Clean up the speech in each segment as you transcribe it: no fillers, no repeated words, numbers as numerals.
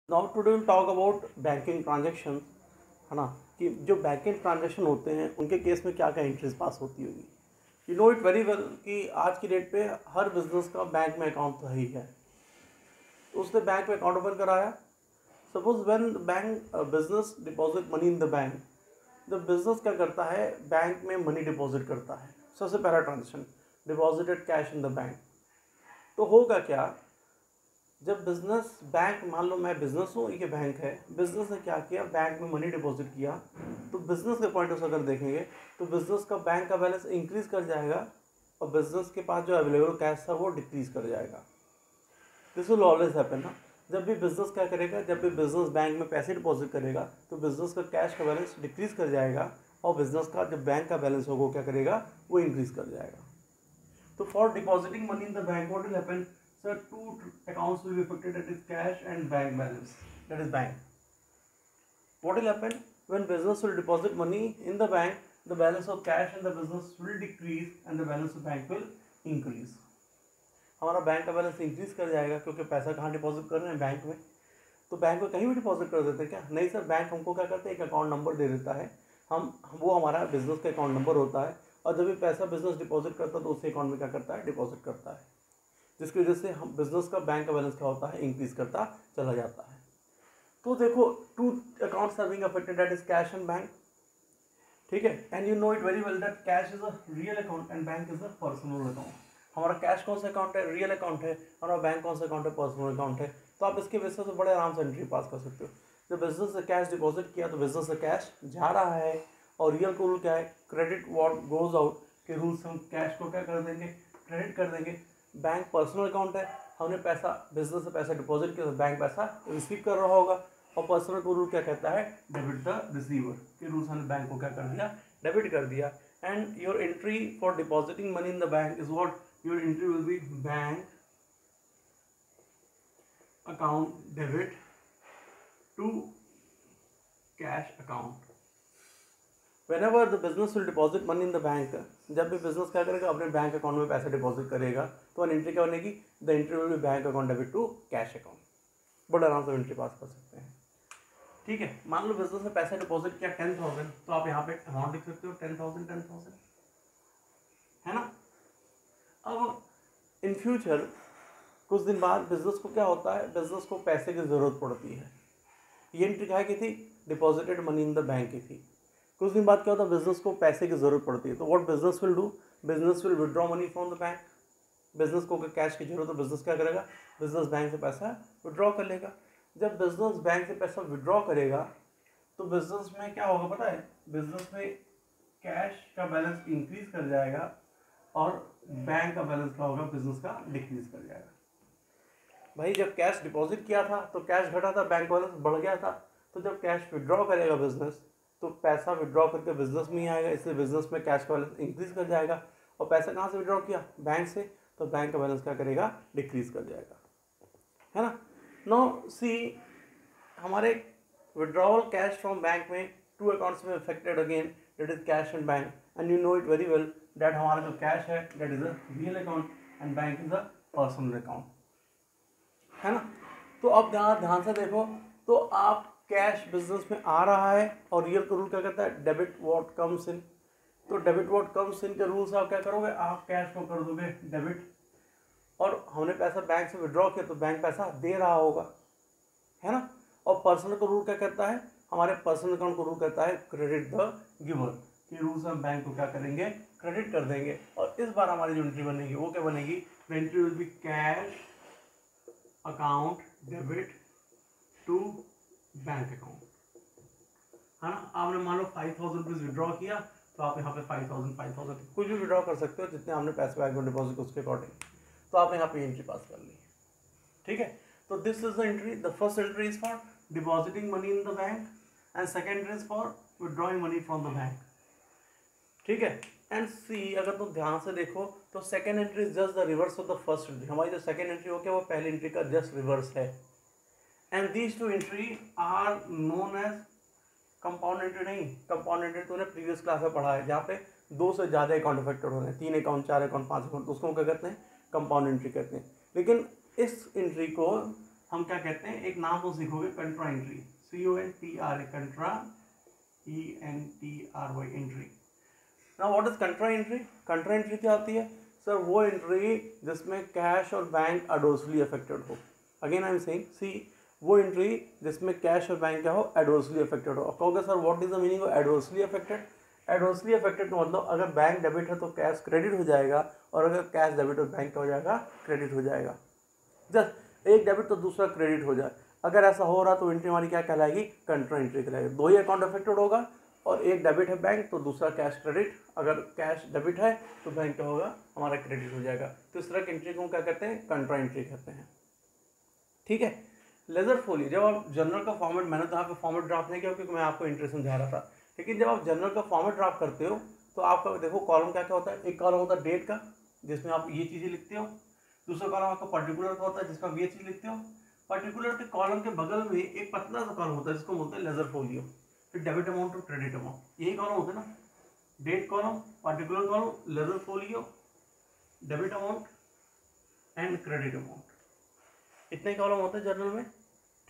Now today will talk about banking transaction, है ना, कि जो बैंकिंग ट्रांजेक्शन होते हैं उनके केस में क्या क्या एंट्रीज पास होती होगी। You know it very well कि आज की डेट पे हर बिजनेस का बैंक में अकाउंट तो है ही है। तो उसने बैंक में अकाउंट ओपन कराया। Suppose when bank business deposit money in the bank, the business क्या करता है, बैंक में मनी डिपॉजिट करता है। सबसे पहला transaction, deposited cash in the bank. तो होगा क्या, जब बिजनेस बैंक, मान लो मैं बिजनेस हूँ, ये बैंक है, बिजनेस ने क्या किया, बैंक में मनी डिपॉजिट किया, तो बिजनेस के पॉइंट ऑफ अगर देखेंगे तो बिजनेस का बैंक का बैलेंस इंक्रीज कर जाएगा और बिजनेस के पास जो अवेलेबल कैश था वो डिक्रीज कर जाएगा। दिस विल ऑलवेज हैपन ना। जब भी बिजनेस क्या करेगा, जब भी बिजनेस बैंक में पैसे डिपॉजिट करेगा तो बिजनेस का कैश का बैलेंस डिक्रीज कर जाएगा और बिजनेस का जो बैंक का बैलेंस होगा वो क्या करेगा, वो इंक्रीज कर जाएगा। तो for depositing money in the bank what will happen, sir, two accounts will be affected, that is cash and bank balance, that is bank. What will happen when business will deposit money in the bank, the balance of cash in the business will decrease and the balance of bank will increase. हमारा bank का balance increase कर जाएगा क्योंकि पैसा कहाँ deposit कर रहे हैं, बैंक में। तो बैंक में कहीं भी डिपॉजिट कर देते हैं क्या, नहीं सर, बैंक हमको क्या करते हैं, एक अकाउंट नंबर दे देता है, हम वो हमारा बिजनेस का अकाउंट नंबर होता है और जब भी पैसा बिजनेस डिपॉजिट करता है तो उसी अकाउंट में क्या करता है, डिपॉजिट करता है, जिसकी वजह से हम बिजनेस का बैंक का बैलेंस क्या होता है, इंक्रीज करता चला जाता है। तो देखो, two accounts are being affected, that is cash and bank. ठीक है, and you know it very well that cash is a real account and bank is a personal account. हमारा कैश कौन सा अकाउंट है, रियल अकाउंट है, और हमारा bank कौन सा अकाउंट है, पर्सनल अकाउंट है। तो आप इसके वजह से बड़े आराम से एंट्री पास कर सकते हो। जब बिजनेस से कैश डिपॉजिट किया तो बिजनेस से कैश जा रहा है, और रियल को रूल क्या है, क्रेडिट व्हाट गोज आउट के रूल्स, हम कैश को क्या कर देंगे, क्रेडिट कर देंगे। बैंक पर्सनल अकाउंट है, हमने पैसा बिजनेस से पैसा डिपॉजिट किया तो बैंक पैसा रिसीव कर रहा होगा, और पर्सनल को रूल क्या कहता है, डेबिट द रिसीवर के रूल्स, हमने बैंक को क्या कर दिया, डेबिट कर दिया। And your entry for depositing money in the bank is what, your entry will be bank account debit to cash account. Whenever the business will deposit money in the bank, जब भी business क्या करेगा, अपने bank account में पैसा deposit करेगा, तो entry क्या बनेगी, the entry will be bank account debit to cash account. बड़ा आराम से एंट्री पास कर सकते हैं। ठीक है, मान लो बिजनेस में पैसा डिपॉजिट किया 10,000, तो आप यहाँ पे अमाउंट लिख सकते हो 10,000 10,000, है ना। अब इन फ्यूचर कुछ दिन बाद बिजनेस को क्या होता है, बिजनेस को पैसे की जरूरत पड़ती है। ये एंट्री क्या की थी, deposited money in the bank की थी। कुछ दिन बाद क्या होता है, बिजनेस को पैसे की जरूरत पड़ती है, तो what business will do, business will withdraw money from the bank. Business को कैश की जरूरत है, बिजनेस क्या करेगा, बिजनेस बैंक से पैसा विड्रॉ कर लेगा। जब बिजनेस बैंक से पैसा विड्रॉ करेगा तो बिजनेस में क्या होगा पता है, बिजनेस में कैश का बैलेंस इंक्रीज कर जाएगा और बैंक का बैलेंस क्या होगा, बिजनेस का डिक्रीज कर जाएगा। भाई जब कैश डिपॉजिट किया था तो कैश घटा था, बैंक बैलेंस बढ़ गया था। तो जब कैश विड्रॉ करेगा बिजनेस, तो पैसा विड्रॉ करके बिजनेस में ही आएगा, इसलिए बिजनेस में कैश का बैलेंस इंक्रीज कर जाएगा। और पैसा कहाँ से विड्रॉ किया, बैंक से, तो बैंक का बैलेंस क्या करेगा, डिक्रीज कर जाएगा, है ना। नो सी, हमारे विड्रॉवल कैश फ्रॉम बैंक में टू अकाउंट्स में affected again, that is cash and bank. And you know it very well that हमारा जो कैश है that is a real account and bank is a personal account, है ना। तो अब ध्यान से देखो, तो आप कैश बिजनेस में आ रहा है और रियल का रूल क्या कहता है, डेबिट व्हाट कम्स इन। तो डेबिट व्हाट कम्स इन के रूल से आप क्या करोगे, आप कैश को कर दोगे डेबिट, और हमने पैसा बैंक से विड्रॉ किया तो बैंक पैसा दे रहा होगा, है ना। और पर्सनल का रूल क्या कहता है, हमारे पर्सनल अकाउंट को रूल कहता है क्रेडिट द गिवर के रूल से हम बैंक को क्या करेंगे, क्रेडिट कर देंगे। और इस बार हमारी जो एंट्री बनेगी वो क्या बनेगी, entry will be cash account debit to bank account, है ना। आपने मान लो 5,000 रुपीज विड्रॉ किया, तो आप यहाँ पे 5,000 कुछ भी विड्रॉ कर सकते हो, जितने आपने पैसे बैंक में डिपॉजिट उसके अकॉर्डिंग, तो आपने यहाँ पे एंट्री पास कर ली। ठीक है, तो this is the entry, the first entry is for depositing money in the bank and second entry is for withdrawing money from the bank. ठीक है, एंड सी, अगर तुम ध्यान से देखो तो second entry is just the reverse of the first entry. हमारी जो सेकेंड एंट्री हो गया वो पहली एंट्री का जस्ट रिवर्स है। And these two entry are known as compound entry. नहीं, कंपाउंड एंट्री तूने प्रीवियस क्लास में पढ़ा है, जहाँ पे दो से ज़्यादा अकाउंट अफेक्टेड हो रहे हैं, 3 अकाउंट 4 अकाउंट 5 अकाउंट, तो उसको क्या कहते हैं, कंपाउंड एंट्री कहते हैं। लेकिन इस एंट्री को हम क्या कहते हैं, एक नाम तो सीखोगे, contra entry, CONTRA, contra ENTRY, entry. Now what is contra entry? Contra entry क्या होती है सर? वो एंट्री जिसमें कैश और बैंक एडवर्सली अफेक्टेड हो। Again I am saying, see, वो एंट्री जिसमें कैश और बैंक क्या हो, एडवर्सली अफेक्टेड हो। कहोगे sir what is the meaning of adversely affected? Adversely affected का मतलब अगर बैंक डेबिट है तो कैश क्रेडिट हो जाएगा, और अगर कैश डेबिट हो बैंक का हो जाएगा, क्रेडिट हो जाएगा। जस्ट एक डेबिट तो दूसरा क्रेडिट हो जाए, अगर ऐसा हो रहा तो एंट्री हमारी क्या कहलाएगी? कंट्रा एंट्री कहलाएगी। दो ही अकाउंट अफेक्टेड होगा, और एक डेबिट है बैंक तो दूसरा कैश क्रेडिट, अगर कैश डेबिट है तो बैंक क्या होगा, हमारा क्रेडिट हो जाएगा। तो इस तरह की एंट्री को क्या कहते हैं? कंट्रा एंट्री कहते हैं। ठीक है। लेजर फोली, जब आप जर्नल का फॉर्मेट, मैंने तो यहाँ पे फॉर्मेट ड्राफ्ट नहीं किया क्योंकि मैं आपको एंट्री समझा रहा था, लेकिन जब आप जर्नल का फॉर्मेट ड्राफ्ट करते हो तो आपका देखो कॉलम क्या क्या होता है। एक कॉलम होता है डेट का, जिसमें आप ये चीज़ें लिखते हो। दूसरा कॉलम आपका पर्टिकुलर का होता है, जिसमें आप ये चीज़ लिखते हो। पर्टिकुलर के कॉलम के बगल में एक पतला सा कॉलम होता है जिसको बोलते हैं लेजर फोलियो, फिर डेबिट अमाउंट और क्रेडिट अमाउंट, यही कॉलम होते हैं ना, date column, particular column, ledger folio, debit amount and credit amount, इतने कॉलम होते हैं जर्नल में।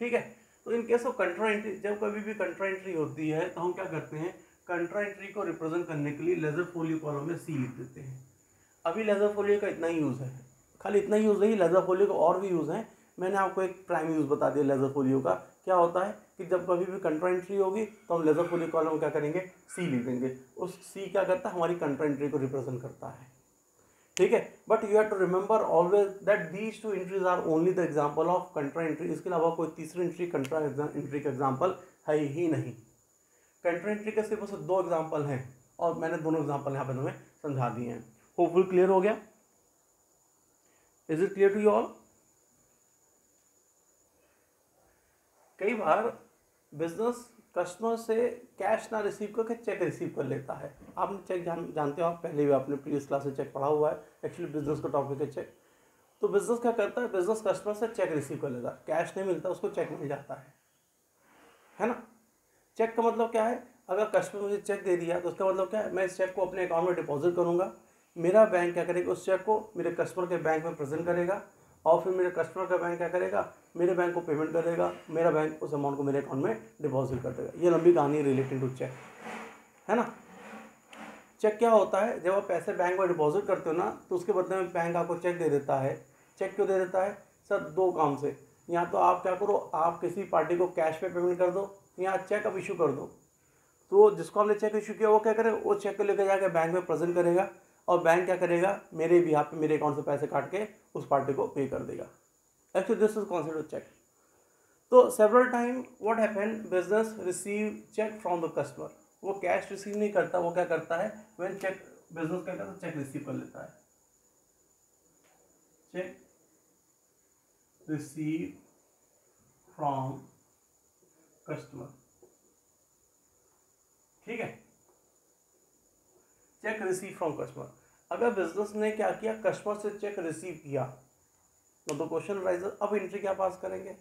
ठीक है। तो in case of contra entry, जब कभी भी कंट्रा एंट्री होती है तो हम क्या करते हैं, कंट्रा एंट्री को रिप्रेजेंट करने के लिए लेजर फोलियो कॉलम में सी लिख देते हैं। अभी लेजर फोलियो का इतना ही यूज़ है, खाली इतना ही यूज़ नहीं, लेजर फोलियो का और भी यूज़ है। मैंने आपको एक प्राइम यूज़ बता दिया लेजर फोलियो का। क्या होता है कि जब कभी भी कंट्रा एंट्री होगी तो हम लेजर फोलियो कॉलम में क्या करेंगे, सी लिख देंगे। उस सी क्या करता है, हमारी कंट्रा एंट्री को रिप्रेजेंट करता है। ठीक है। But you have to remember always that these two entries are only the example of contra entry. इसके अलावा कोई तीसरी एंट्री कंट्रा एंट्री का एग्जांपल है ही नहीं। कंट्रा एंट्री के सिर्फ दो एग्जांपल हैं, और मैंने दोनों एग्जांपल यहाँ पे तुम्हें समझा दिए हैं। होपफुल क्लियर हो गया? Is it clear to you all? कई बार बिजनेस कस्टमर से कैश ना रिसीव करके चेक रिसीव कर लेता है। आपने चेक जानते हो, आप पहले भी आपने प्रीवियस क्लास में चेक पढ़ा हुआ है। एक्चुअली बिजनेस का टॉपिक है चेक। तो बिजनेस क्या करता है, बिजनेस कस्टमर से चेक रिसीव कर लेता है, कैश नहीं मिलता उसको, चेक मिल जाता है ना। चेक का मतलब क्या है, अगर कस्टमर मुझे चेक दे दिया तो उसका मतलब क्या है, मैं इस चेक को अपने अकाउंट में डिपॉजिट करूंगा। मेरा बैंक क्या करेगा, उस चेक को मेरे कस्टमर के बैंक में प्रेजेंट करेगा, और फिर मेरे कस्टमर का बैंक क्या करेगा, मेरे बैंक को पेमेंट करेगा, मेरा बैंक उस अमाउंट को मेरे अकाउंट में डिपॉजिट कर देगा। ये लंबी कहानी रिलेटेड टू चेक है ना। चेक क्या होता है, जब आप पैसे बैंक में डिपॉजिट करते हो ना, तो उसके बदले में बैंक आपको चेक दे देता है। चेक क्यों दे देता है सर? दो काम से, या तो आप क्या करो, आप किसी पार्टी को कैश पे पेमेंट कर दो, या चेक आप इशू कर दो। तो जिसको आपने चेक इशू किया वो क्या करे, वो चेक को लेकर जाकर बैंक में प्रेजेंट करेगा, और बैंक क्या करेगा, मेरे भी यहाँ पे मेरे अकाउंट से पैसे काट के उस पार्टी को पे कर देगा। Actually this is concept of cheque. तो several time what happen, business receive cheque from the customer. वो कैश रिसीव नहीं करता, वो क्या करता है, व्हेन चेक, बिजनेस क्या करता है, चेक रिसीव कर लेता है। Check receive from customer. ठीक है। Check receive from customer. अगर बिजनेस ने क्या किया, कस्टमर से चेक रिसीव किया, तो क्वेश्चन राइजर, अब एंट्री क्या पास करेंगे।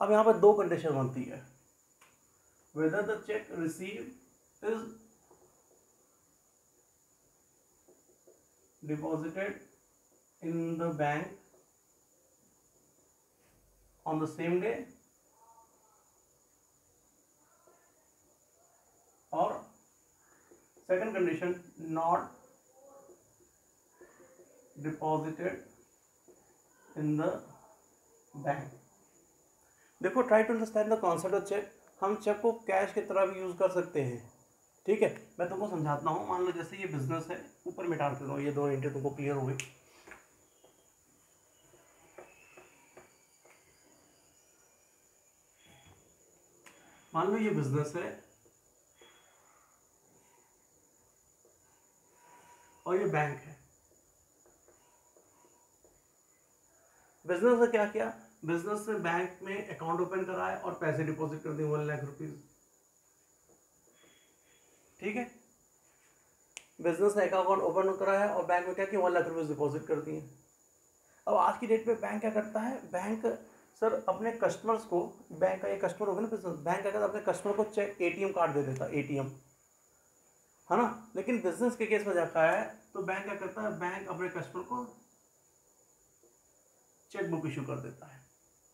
अब यहाँ पर दो कंडीशन बनती है, whether the cheque receive is deposited in the bank on the same day, और second condition, not deposited in the bank. देखो, try to understand the concept of cheque. हम चेक को कैश की तरह भी यूज कर सकते हैं। ठीक है, मैं तुमको समझाता हूँ। मान लो जैसे ये बिजनेस है, ऊपर मिटा देता हूँ, ये दो एंट्री तुमको क्लियर हो गई। मान लो ये बिजनेस है और ये बैंक है। बिजनेस ने क्या किया, बिजनेस ने बैंक में अकाउंट ओपन कराया और पैसे डिपॉजिट कर दिए 1 लाख रुपीज। ठीक है, बिजनेस ने अकाउंट ओपन कराया और बैंक में क्या किया, 1 लाख रुपीज डिपॉजिट कर दिए। अब आज की डेट में बैंक क्या करता है, बैंक सर अपने कस्टमर्स को, बैंक का ये कस्टमर होगा ना बिजनेस, बैंक क्या करता है, अपने कस्टमर को चेक एटीएम कार्ड दे देता है, एटीएम, है ना। लेकिन बिजनेस के केस में जाता है तो बैंक क्या करता है, बैंक अपने कस्टमर को चेक बुक इशू कर देता है।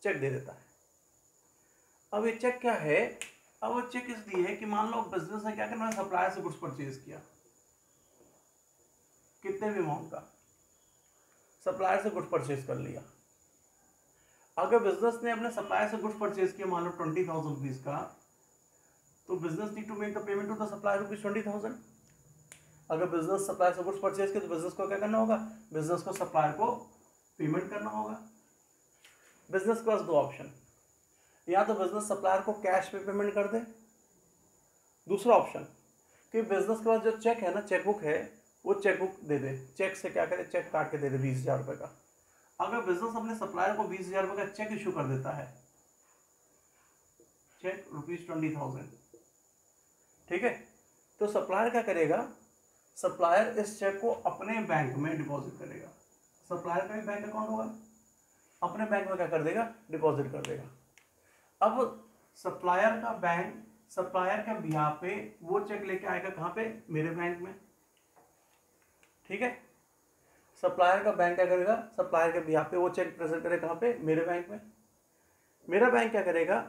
चेक दे देता है। अब ये चेक क्या है, अब वो चेक इसलिए है कि मान लो बिजनेस ने क्या करना है, सप्लायर से गुड्स परचेज किया, कितने भी अमाउंट का सप्लायर से गुड्स परचेज कर लिया। अगर बिजनेस ने अपने सप्लायर से गुड्स परचेज किया मान लो 20,000 रुपीज का, तो business need to make the payment to the supplier rupees 20,000। अगर बिजनेस सप्लायर से गुड्स परचेज किया तो बिजनेस को क्या करना होगा, बिजनेस को सप्लायर को पेमेंट करना होगा। बिजनेस के पास दो ऑप्शन, या तो बिजनेस सप्लायर को कैश पे पेमेंट कर दे, दूसरा ऑप्शन कि बिजनेस के पास जो चेक है ना, चेकबुक है, वो चेकबुक दे दे, चेक से क्या करे, चेक काट के दे दे 20,000 रुपये का। अगर बिजनेस अपने सप्लायर को 20,000 रुपये का चेक इशू कर देता है, चेक ₹20,000, ठीक है, तो सप्लायर क्या करेगा, सप्लायर इस चेक को अपने बैंक में डिपॉजिट करेगा। सप्लायर का भी बैंक अकाउंट होगा, अपने बैंक में क्या कर देगा, डिपॉजिट कर देगा। अब सप्लायर का बैंक सप्लायर के बिहाफ पे वो चेक लेके आएगा कहाँ पे, मेरे बैंक में, ठीक है। सप्लायर का बैंक क्या करेगा, सप्लायर के बिहाफ पे वो चेक प्रेजेंट करेगा कहाँ पे, मेरे बैंक में। मेरा बैंक क्या करेगा,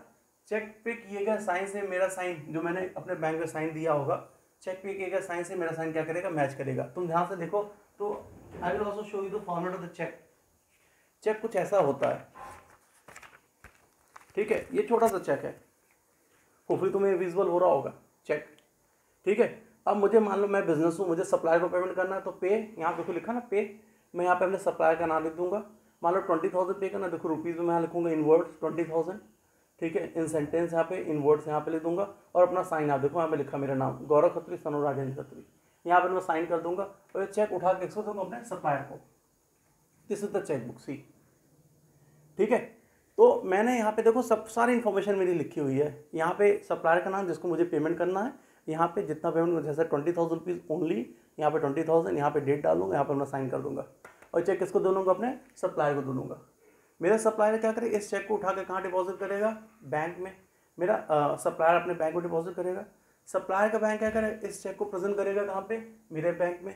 चेक पे किए गए साइन से मेरा साइन, जो मैंने अपने बैंक में साइन दिया होगा, चेक पे किए गए साइन से मेरा साइन क्या करेगा, मैच करेगा। तुम ध्यान से देखो तो I will also show you the format of the cheque. Cheque कुछ ऐसा होता है, ठीक है, ये छोटा सा चेक है, होपफुली तुम्हें विजुअल हो रहा होगा चेक, ठीक है। अब मुझे मान लो मैं बिजनेस हूँ, मुझे सप्लायर को पेमेंट करना है, तो पे, यहाँ देखो लिखा ना पे, मैं यहाँ पे अपने सप्लायर का नाम लिख दूंगा। मान लो 20,000 पे करना, देखो रुपीज़ में मैं लिखूंगा इन वर्ड्स 20,000, ठीक है। इन सेंटेंस यहाँ पे इन वर्ड्स यहाँ पे लिख दूंगा, और अपना साइन आप देखो यहाँ पे लिखा मेरा नाम गौरव खत्री सन ऑफ राजेंद्र खत्री, यहाँ पर मैं साइन कर दूंगा और ये चेक उठा के इसको दूंगा अपने सप्लायर को। This is the cheque book, see, ठीक है। तो मैंने यहाँ पे देखो सब सारी इन्फॉर्मेशन मेरी लिखी हुई है, यहाँ पे सप्लायर का नाम जिसको मुझे पेमेंट करना है, यहाँ पे जितना पेमेंट, जैसे 20,000 रुपीज़ ओनली, यहाँ पे 20,000, यहाँ पे डेट डालूंगा, यहाँ पर मैं साइन कर दूंगा, और चेक किसको दे दूंगा, अपने सप्लायर को दे दूंगा। मेरा सप्लायर क्या करे, इस चेक को उठा के कहाँ डिपॉजिट करेगा, बैंक में। मेरा सप्लायर अपने बैंक को डिपॉजिट करेगा। सप्लायर का बैंक क्या करे, इस चेक को प्रेजेंट करेगा कहाँ पे, मेरे बैंक में।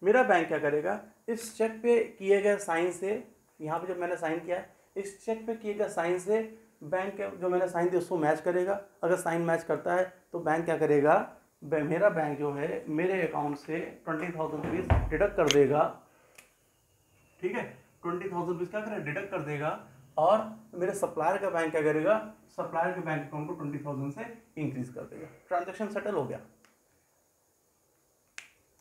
मेरा बैंक क्या करेगा, इस चेक पे किए गए साइन से, यहाँ पे जब मैंने साइन किया है, इस चेक पे किए गए साइन से बैंक के जो मैंने साइन दिया उसको मैच करेगा। अगर साइन मैच करता है तो बैंक क्या करेगा, मेरा बैंक जो है मेरे अकाउंट से 20,000 रुपीज़ डिडक्ट कर देगा, ठीक है। 20,000 रुपीज़ क्या करेगा, डिडक्ट कर देगा, और मेरे सप्लायर का बैंक क्या करेगा, सप्लायर के बैंक अकाउंट को 20,000 से इंक्रीज कर देगा। ट्रांजेक्शन सेटल हो गया।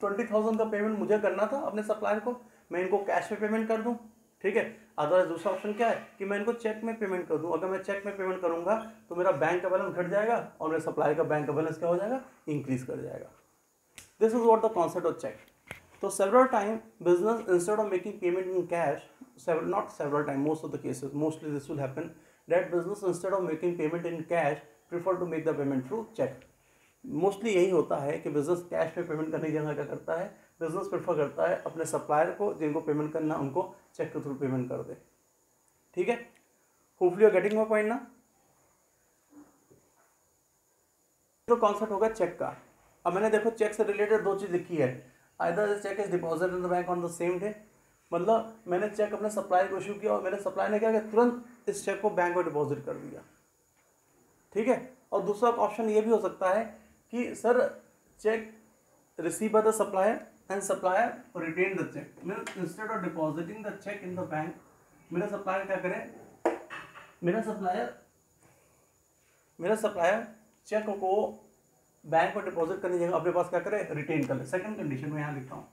20,000 का पेमेंट मुझे करना था अपने सप्लायर को, मैं इनको कैश पे पेमेंट कर दूं, ठीक है। अदरवाइज दूसरा ऑप्शन क्या है कि मैं इनको चेक में पेमेंट कर दूं। अगर मैं चेक में पेमेंट करूंगा तो मेरा बैंक का बैलेंस घट जाएगा और मेरे सप्लायर का बैंक का बैलेंस क्या हो जाएगा, इंक्रीज कर जाएगा। This is what the concept of cheque. तो several time business instead of making payment in cash, not several time, most of the cases, mostly this will happen that business instead of making payment in cash prefer to make the payment through check. Mostly यही होता है कि business cash पे payment करने की जगह क्या करता है, बिजनेस प्रेफर करता है अपने सप्लायर को जिनको पेमेंट करना उनको चेक के थ्रू पेमेंट कर दे, ठीक है। Hopefully you are getting my point ना। तो कॉन्सेप्ट होगा चेक का। अब मैंने देखो चेक से रिलेटेड दो चीज लिखी है, either the cheque is deposited in the bank on the same day, मतलब मैंने चेक अपने सप्लायर को इशू किया और मेरे सप्लायर ने क्या किया, तुरंत इस चेक को बैंक में डिपॉजिट कर दिया, ठीक है। और दूसरा ऑप्शन ये भी हो सकता है कि sir cheque receive by the supplier and supplier retain the cheque, means instead of depositing the cheque in the bank, मेरा सप्लायर क्या करे, मेरा सप्लायर चेक को बैंक में डिपॉजिट करने की जगह अपने पास क्या करे, रिटेन कर ले। सेकंड कंडीशन में यहाँ लिखता हूँ,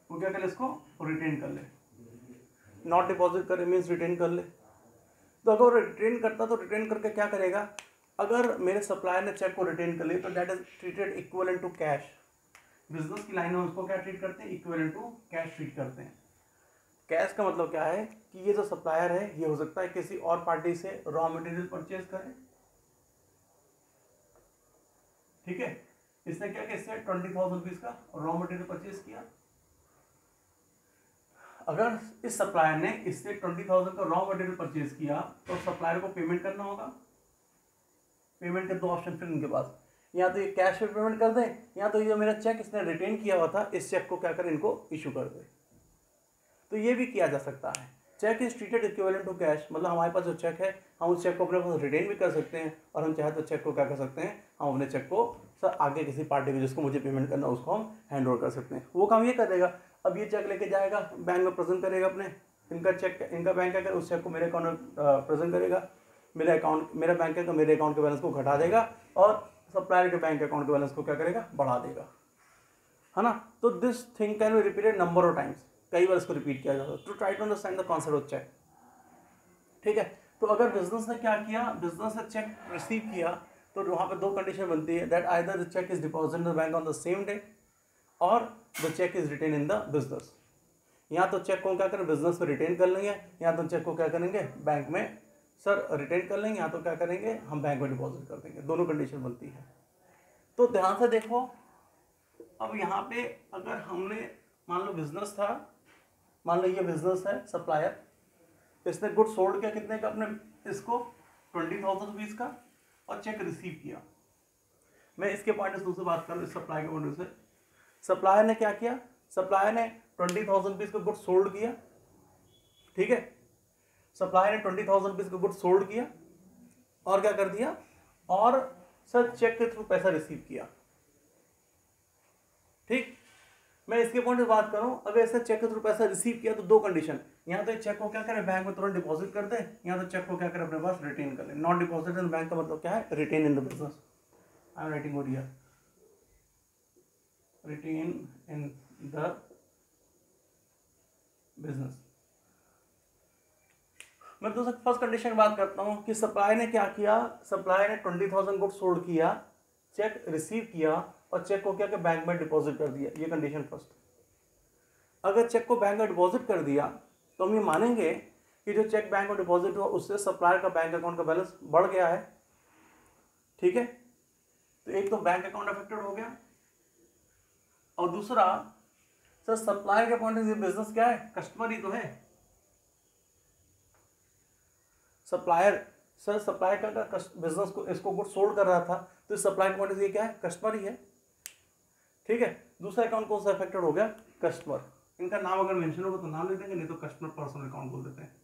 वो क्या करे, इसको रिटेन कर ले। नॉट डिपॉजिट करे मीन्स रिटेन कर ले। तो अगर रिटेन करता तो रिटेन करके क्या करेगा, अगर मेरे सप्लायर ने चेक को रिटेन कर लिया तो that is treated equivalent to cash. Business की लाइन में उसको क्या ट्रीट करते हैं, इक्विवेलेंट टू कैश ट्रीट करते हैं। कैश का मतलब क्या है कि ये जो सप्लायर है ये हो सकता है किसी और पार्टी से रॉ मटेरियल परचेज करे, ठीक है। इसने क्या किया, इससे 20,000 रुपीज का रॉ मटेरियल परचेज किया। अगर इस सप्लायर ने इससे 20,000 का रॉ मटेरियल परचेज किया तो सप्लायर को पेमेंट करना होगा। पेमेंट के दो ऑप्शन फिर इनके पास, या तो ये कैश पे पेमेंट कर दें, या तो ये मेरा चेक इसने रिटेन किया हुआ था इस चेक को क्या कर इनको इशू कर दे। तो ये भी किया जा सकता है। Cheque is treated equivalent to cash, मतलब हमारे पास जो चेक है हम उस चेक को अपने पास रिटेन भी कर सकते हैं, और हम चाहे तो चेक को क्या कर सकते हैं, हम अपने चेक को सर आगे किसी पार्टी को जिसको मुझे पेमेंट करना है उसको हम हैंड ओवर कर सकते हैं। वो काम ये करेगा, अब ये चेक लेके जाएगा बैंक में प्रेजेंट करेगा अपने, इनका चेक, इनका बैंक है उस चेक को मेरे अकाउंट में प्रेजेंट करेगा, मेरा बैंक है तो मेरे अकाउंट के बैलेंस को घटा देगा, और सप्लायर के बैंक अकाउंट के बैलेंस को क्या करेगा, बढ़ा देगा, है ना। तो this thing can be repeated number of times, कई बार इसको रिपीट किया जाता है to try to understand the concept of cheque. ठीक है, तो अगर बिजनेस ने क्या किया, बिजनेस ने चेक रिसीव किया, तो वहाँ पे दो कंडीशन बनती है, that either the cheque is deposit in the bank on the same day और the cheque is retain in the business. या तो चेक को क्या करें, बिजनेस में रिटेन कर लेंगे, या तो चेक को क्या करेंगे, बैंक में सर रिटेन कर लेंगे, या तो क्या करेंगे, हम बैंक में डिपॉजिट कर देंगे, दोनों कंडीशन बनती है। तो ध्यान से देखो, अब यहाँ पे अगर हमने मान लो बिजनेस था, मान लो ये बिजनेस है सप्लायर, इसने गुड सोल्ड किया कितने का अपने इसको 20,000 रुपीज़ का, और चेक रिसीव किया। मैं इसके पॉइंट ऑफ व्यू से बात करूँ, इस सप्लाई के पॉइंट ऑफ व्यू से, सप्लायर ने क्या किया, सप्लायर ने 20,000 रुपीज़ का गुड सोल्ड किया, ठीक है, सप्लायर ने 20,000 रुपीज़ का गुड सोल्ड किया, और क्या कर दिया, और सर चेक के थ्रू पैसा रिसीव किया। ठीक, मैं इसके पॉइंट से बात करूं, अगर ऐसे चेक के थ्रू पैसा रिसीव किया तो दो कंडीशन, यहाँ तो चेक को क्या करें, बैंक में तुरंत डिपॉजिट कर दें, यहाँ तो चेक को क्या करें, अपने पास रिटेन कर लें। नॉट डिपॉजिट इन बैंक का मतलब क्या है, retain in the business. I am writing over here, retain in the business. मैं तो फर्स्ट कंडीशन की बात करता हूँ कि सप्लाई ने क्या किया, सप्लाई ने 20,000 गुड सोल्ड किया, चेक रिसीव किया, और चेक को क्या कि बैंक में डिपॉजिट कर दिया, ये कंडीशन फर्स्ट। अगर चेक को बैंक में डिपॉजिट कर दिया तो हम ये मानेंगे कि जो चेक बैंक में डिपॉजिट हुआ उससे सप्लायर का बैंक अकाउंट का बैलेंस बढ़ गया है। ठीक है, तो एक तो बैंक अकाउंट अफेक्टेड हो गया, और दूसरा सर सप्लायर के पॉइंट से बिजनेस क्या है, कस्टमर ही तो है। सप्लायर, सर सप्लायर का बिजनेस को इसको गुड सोल्ड कर रहा था, तो सप्लायर पॉइंट से क्या है, कस्टमर ही है। ठीक है, दूसरा अकाउंट कौन सा अफेक्टेड हो गया, कस्टमर। इनका नाम अगर मेंशन होगा तो नाम लिख देंगे, नहीं तो कस्टमर पर्सनल अकाउंट बोल देते हैं।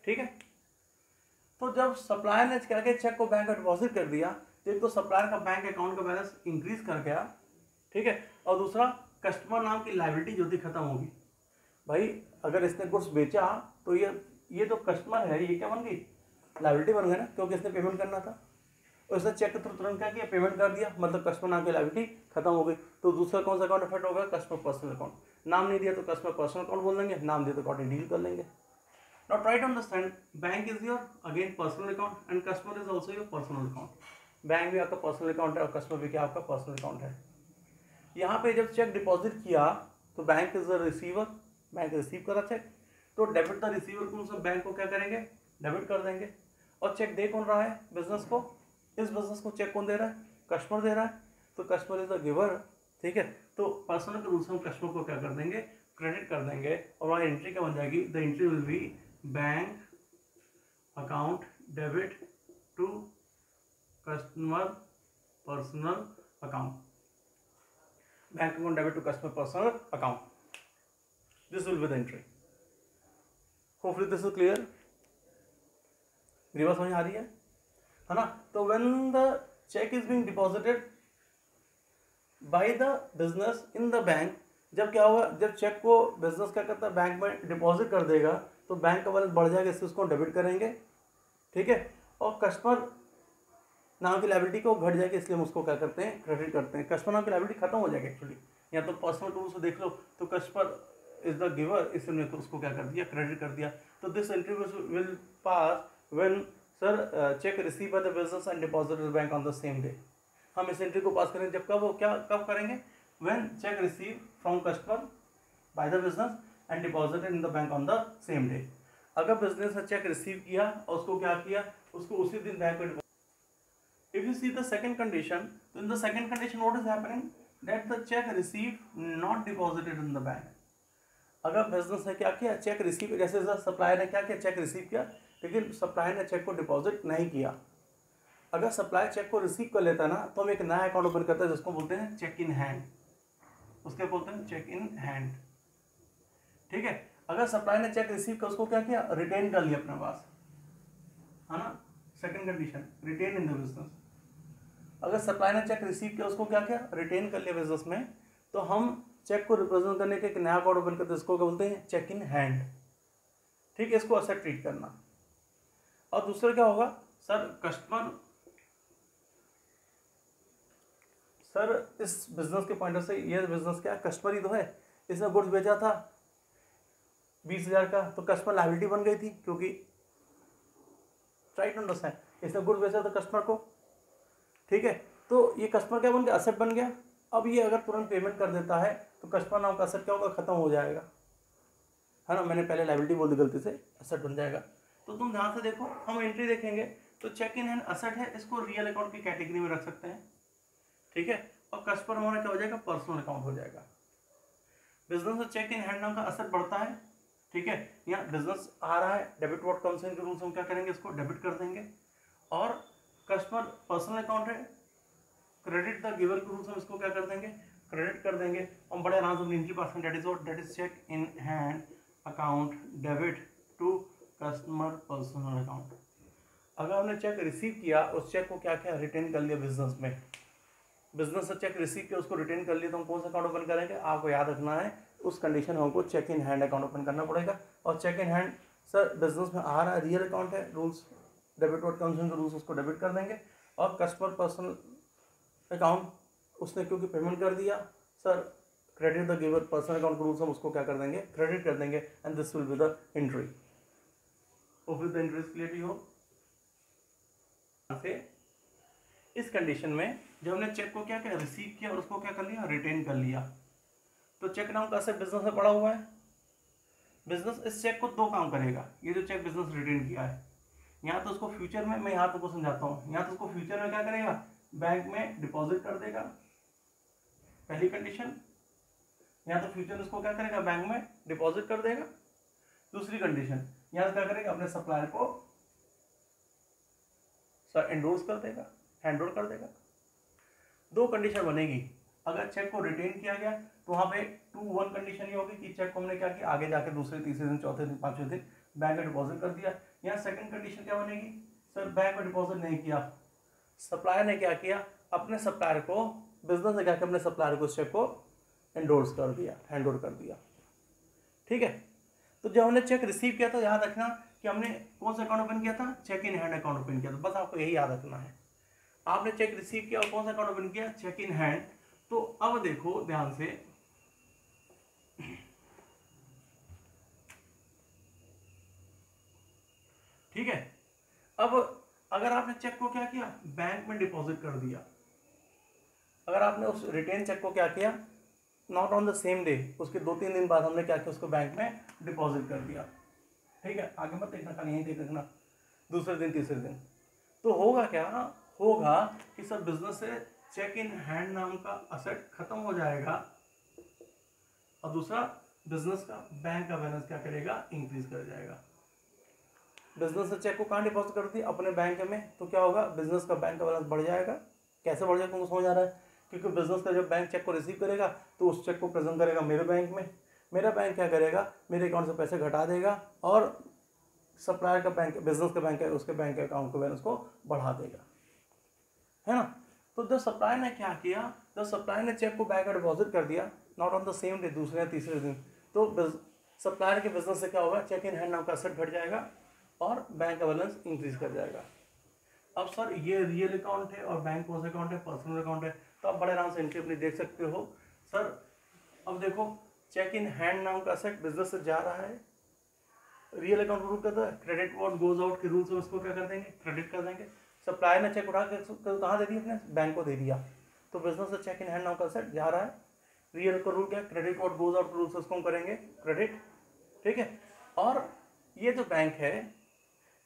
ठीक है, तो जब सप्लायर ने क्या किया, चेक को बैंक में डिपॉजिट कर दिया, तो एक तो सप्लायर का बैंक अकाउंट का बैलेंस इंक्रीज कर गया, ठीक है, और दूसरा कस्टमर नाम की लायबिलिटी जो थी खत्म होगी। भाई अगर इसने गुड्स बेचा तो ये तो कस्टमर है, ये क्या बन गई, लायबिलिटी बन गई ना, क्योंकि इसने पेमेंट करना था, और इसने चेक के थ्रू तुरंत क्या किया, पेमेंट कर दिया, मतलब कस्टमर नाम की लायबिलिटी खत्म हो गई। तो दूसरा कौन सा अकाउंट अफेक्ट होगा, कस्टमर पर्सनल अकाउंट। नाम नहीं दिया तो कस्टमर पर्सनल अकाउंट बोल देंगे, नाम दिया तो अकाउंट डील कर लेंगे। Now try to understand, bank is your again personal account and customer is also your personal account. Bank भी आपका पर्सनल अकाउंट है और कस्टमर भी क्या आपका पर्सनल अकाउंट है। यहाँ पे जब चेक डिपॉजिट किया तो bank is the receiver, bank receive करा चेक, तो डेबिट द रिसीवर को सब बैंक को क्या करेंगे, डेबिट कर देंगे। और चेक दे कौन रहा है, बिजनेस को, इस बिजनेस को चेक कौन दे रहा है, कस्टमर दे रहा है, तो कस्टमर इज द गिवर। ठीक है, तो पर्सनल के रूल से हम कस्टमर को क्या कर देंगे, क्रेडिट कर देंगे, और वहाँ एंट्री क्या बन जाएगी, the entry will be bank account debit to customer personal account, bank account debit to customer personal account, this will be the entry. Hopefully this is clear, मेरी बात समझ आ रही है ना। तो when the cheque is being deposited by the business in the bank, जब क्या होगा, जब चेक को बिजनेस क्या करता है, बैंक में डिपॉजिट कर देगा, तो बैंक का बैलेंस बढ़ जाएगा, इससे उसको डेबिट करेंगे। ठीक है, और कस्टमर नाम की लायबिलिटी को घट जाएगी, इसलिए हम उसको क्या करते हैं, क्रेडिट करते हैं। कस्टमर नाम की लायबिलिटी खत्म हो जाएगी एक्चुअली, या तो पर्सनल टूल से देख लो तो कस्टमर इज द गिवर, इसलिए तो उसको क्या कर दिया, क्रेडिट कर दिया। तो this entry will pass when sir cheque receive by the business and deposited bank on the same day. हम इस एंट्री को पास करेंगे जब कब करेंगे, when check receive from customer bye the business and deposited in the bank on the same day. अगर business ने cheque receive किया और उसको क्या किया, उसको उसी दिन बैंक में। If you see the second condition, in the second condition what is happening, that the check received not deposited in the bank. अगर बिजनेस ने क्या किया, चेक रिसीव, जैसे सप्लायर ने क्या किया, चेक रिसीव किया, लेकिन सप्लायर ने चेक को डिपॉजिट नहीं किया। अगर सप्लायर चेक को रिसीव कर लेता ना, तो हम एक नया अकाउंट ओपन करते हैं जिसको बोलते हैं चेक इन हैंड, उसके बोलते हैं चेक इन हैंड। ठीक है, अगर सप्लाई ने चेक रिसीव कर उसको क्या किया, रिटेन कर लिया अपने पास, है ना, second condition retain in the business. अगर सप्लाई ने चेक रिसीव किया उसको क्या किया, रिटेन कर लिया बिजनेस में, तो हम चेक को रिप्रेजेंट करने के एक नया अकाउंट ओपन करते हैं, इसको क्या बोलते हैं, चेक इन हैंड। ठीक है, इसको असेट ट्रीट करना। और दूसरा क्या होगा सर, कस्टमर, सर इस बिजनेस के पॉइंट से ये बिजनेस क्या है, कस्टमर ही तो है। इसने गुड्स बेचा था 20,000 का, तो कस्टमर लायबिलिटी बन गई थी, क्योंकि राइट अंडरस्टैंड, इसने गुड्स बेचा था कस्टमर को, ठीक है, तो ये कस्टमर क्या बन गया, असेट बन गया। अब ये अगर तुरंत पेमेंट कर देता है तो कस्टमर नाम का असेट क्या होगा, खत्म हो जाएगा, है ना, मैंने पहले लायबिलिटी बोल दी गलती से, असेट बन जाएगा। तो तुम ध्यान से देखो, हम एंट्री देखेंगे तो चेक इन हैंड असेट है, इसको रियल अकाउंट की कैटेगरी में रख सकते हैं, ठीक है, और कस्टमर हमारा क्या हो जाएगा, पर्सनल अकाउंट हो जाएगा। बिजनेस में चेक इन हैंड नाम का असेट बढ़ता है, ठीक है, यहाँ बिजनेस आ रहा है, डेबिट व्हाट कम्स इन के रूल्स हम क्या करेंगे, इसको डेबिट कर देंगे। और कस्टमर पर्सनल अकाउंट है, क्रेडिट द गिवर के रूल्स हम इसको क्या कर देंगे, क्रेडिट कर देंगे। हम बड़े आराम से एंट्री पास करेंगे, that is cheque in hand account debit to customer personal account. अगर हमने चेक रिसीव किया, उस चेक को क्या किया, रिटेन कर लिया बिजनेस में, बिजनेस से चेक रिसीव किया उसको रिटेन कर लिया, तो हम कौन सा अकाउंट ओपन करेंगे, आपको याद रखना है उस कंडीशन में हमको cheque in hand account open करना पड़ेगा। और cheque in hand sir business में आ रहा है, रियल अकाउंट है, rules debit what comes in के रूल्स उसको डेबिट कर देंगे। और कस्टमर पर्सनल अकाउंट उसने क्योंकि पेमेंट कर दिया, sir credit the giver personal account के रूल्स हम उसको क्या कर देंगे, क्रेडिट कर देंगे, and this will be the entry. Hope the entry is clear to you. इस कंडीशन में जब हमने चेक को क्या किया, रिसीव किया और उसको क्या कर लिया, रिटेन कर लिया, तो चेक नाम का असेट बिजनेस में पड़ा हुआ है। बिजनेस इस चेक को दो काम करेगा, ये जो चेक बिजनेस रिटेन किया है, यहाँ तो उसको फ्यूचर में, मैं यहाँ तुमको समझाता हूँ, यहाँ तो उसको फ्यूचर में क्या करेगा, बैंक में डिपॉजिट कर देगा, पहली कंडीशन। यहाँ तो फ्यूचर में उसको क्या करेगा, बैंक में डिपॉजिट कर देगा। दूसरी कंडीशन, यहाँ क्या करेगा, अपने सप्लायर को सर एंडोर्स कर देगा, हैंड ओवर कर देगा। दो कंडीशन बनेगी, अगर चेक को रिटेन किया गया तो वहां पे 2-1 कंडीशन ये होगी कि चेक को हमने क्या किया, आगे जाके दूसरे तीसरे दिन चौथे दिन पांचवें दिन बैंक में डिपॉजिट कर दिया। यहाँ सेकंड कंडीशन क्या बनेगी, सर बैंक में डिपॉजिट नहीं किया, सप्लायर ने क्या किया, अपने सप्लायर को, बिजनेस ने क्या किया, अपने सप्लायर को चेक को एंडोर्स कर दिया, हैंड ओवर कर दिया, ठीक है। तो जब हमने चेक रिसीव किया तो याद रखना कि हमने कौन सा अकाउंट ओपन किया था, cheque in hand account open किया था, बस आपको यही याद रखना है। आपने चेक रिसीव किया और कौन सा अकाउंट ओपन किया, चेक इन हैंड। तो अब देखो ध्यान से, ठीक है, अब अगर आपने चेक को क्या किया, बैंक में डिपॉजिट कर दिया, अगर आपने उस रिटेन चेक को क्या किया, not on the same day, उसके 2-3 दिन बाद हमने क्या किया, उसको बैंक में डिपॉजिट कर दिया, ठीक है, आगे मत देखना, खाली यहीं देखना, दूसरे दिन तीसरे दिन, तो होगा क्या, होगा कि सर बिजनेस से चेक इन हैंड नाम का असेट खत्म हो जाएगा, और दूसरा बिजनेस का बैंक का बैलेंस क्या करेगा, इंक्रीज कर जाएगा। बिजनेस से चेक को कहाँ डिपॉजिट कर दी, अपने बैंक में, तो क्या होगा, बिजनेस का बैंक का बैलेंस बढ़ जाएगा। कैसे बढ़ जाएगा, तुमको समझ आ रहा है, क्योंकि बिजनेस का जब बैंक चेक को रिसीव करेगा तो उस चेक को प्रेजेंट करेगा मेरे बैंक में, मेरा बैंक क्या करेगा, मेरे अकाउंट से पैसे घटा देगा और सप्लायर का बैंक, बिजनेस का बैंक है, उसके बैंक के अकाउंट को बैलेंस को बढ़ा देगा, है ना। तो द सप्लायर ने क्या किया, द सप्लायर ने चेक को बैंक में डिपॉजिट कर दिया, not on the same day, दूसरे या तीसरे दिन, तो सप्लायर के बिजनेस से क्या होगा, चेक इन हैंड नाम का असेट घट जाएगा और बैंक का बैलेंस इंक्रीज कर जाएगा। अब सर ये रियल अकाउंट है और बैंक कौन सा अकाउंट है, पर्सनल अकाउंट है, तो आप बड़े आराम से एंट्री अपनी देख सकते हो। सर अब देखो, चेक इन हैंड नाम का असेट बिजनेस से जा रहा है, रियल अकाउंट रूल करता है, क्रेडिट व्हाट गोज आउट के रूल से उसको क्या कर देंगे, क्रेडिट कर देंगे। सप्लायर ने चेक उठा के कहाँ दे दिया, अपने बैंक को दे दिया, तो बिजनेस से चेक इन हैंड नाम का असेट जा रहा है। रियल का रूल क्या है, credit what goes out rule से उसको हम करेंगे क्रेडिट, ठीक है। और ये जो बैंक है,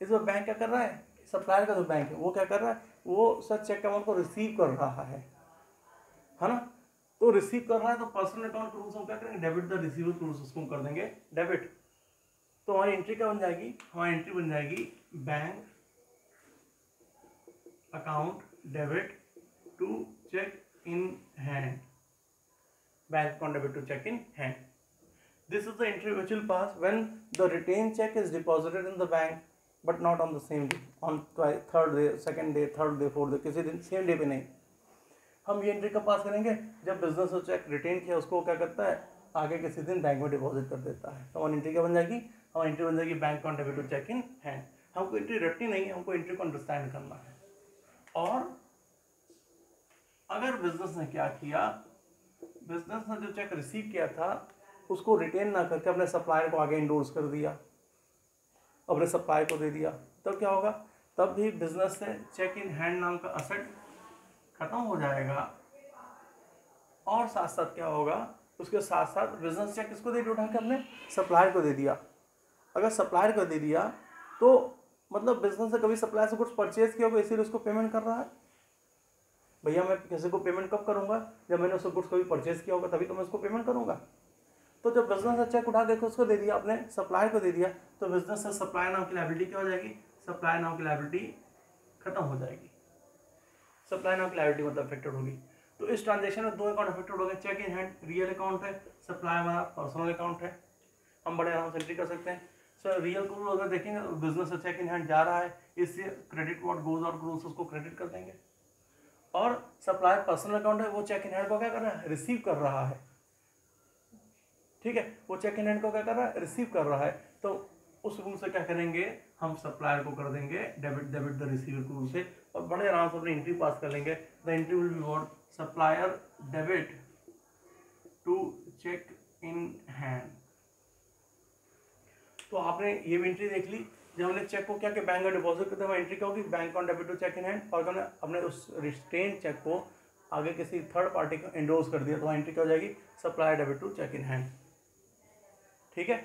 इस बार बैंक क्या कर रहा है, सप्लायर का जो बैंक है वो क्या कर रहा है, वो सर चेक अमाउंट को रिसीव कर रहा है ना, तो रिसीव कर रहा है, तो पर्सनल अकाउंट के रूल्स हम क्या करेंगे, डेबिट द रिसीवेबल रूल्स उसको कर देंगे डेबिट। तो हमारी एंट्री क्या बन जाएगी, हमारी एंट्री बन जाएगी bank account debit to cheque in hand, bank account debit to cheque in hand. This is the entry which will pass when the retained check is deposited in the bank, but not on the same day, on third day, second day, third day, fourth day, किसी दिन same day पे नहीं. हम ये entry कब पास करेंगे? जब business ने चेक रिटेन किया उसको क्या करता है, आगे किसी दिन बैंक में डिपॉजिट कर देता है. तो हमारी एंट्री क्या बन जाएगी? हमारी एंट्री बन जाएगी bank account debit to cheque in hand. हमको एंट्री रटनी नहीं है, हमको एंट्री को अंडरस्टैंड करना है. और अगर बिजनेस ने क्या किया, बिजनेस ने जो चेक रिसीव किया था उसको रिटेन ना करके अपने सप्लायर को आगे इंडोर्स कर दिया, अपने सप्लायर को दे दिया, तब क्या होगा? तब भी बिजनेस से चेक इन हैंड नाम का असेट खत्म हो जाएगा. और साथ साथ क्या होगा, उसके साथ साथ बिजनेस चेक किसको दे दिया? उठा के अपने सप्लायर को दे दिया. अगर सप्लायर को दे दिया तो मतलब बिजनेस से कभी सप्लायर से कुछ परचेज किया होगा, इसीलिए उसको पेमेंट कर रहा है. भैया मैं किसी को पेमेंट कब करूंगा? जब मैंने उसको गुड्स कभी परचेज किया होगा, तभी तो मैं उसको पेमेंट करूंगा. तो जब बिजनेस ने चेक उठा के उसको दे दिया, अपने सप्लायर को दे दिया, तो बिजनेस से सप्लायर नाम की लायबिलिटी क्या हो जाएगी? सप्लायर नाम की लायबिलिटी खत्म हो जाएगी. सप्लायर नाम की लायबिलिटी मतलब अफेक्टेड होगी. तो इस ट्रांजेक्शन में दो अकाउंट अफेक्टेड हो गए. Cheque in hand real account है, सप्लायर हमारा पर्सनल अकाउंट है. हम बड़े आराम से एंट्री कर सकते हैं. सर रियल को अगर देखेंगे बिजनेस से चेक इन हैंड जा रहा है, इससे credit what goes out goes उसको क्रेडिट कर देंगे. और सप्लायर पर्सनल अकाउंट है, वो चेक इन हैंड को क्या कर रहा है? रिसीव कर रहा है. ठीक है, वो चेक इन हैंड को क्या कर रहा है? रिसीव कर रहा है. तो उस रूल से क्या करेंगे, हम सप्लायर को कर देंगे डेबिट द रिसीवर रूल से, और बड़े आराम से अपनी एंट्री पास कर लेंगे. The entry will be what? Supplier debit to cheque in hand. तो आपने ये भी एंट्री देख ली. जब हमने चेक को क्या कि बैंक में डिपॉजिट करते हैं, एंट्री क्या होगी? Bank on debit to cheque in hand. और हमने अपने उस रिटेन चेक को आगे किसी थर्ड पार्टी को एंडोर्स कर दिया, तो एंट्री क्या हो जाएगी? Supplier debit to cheque in hand. ठीक है,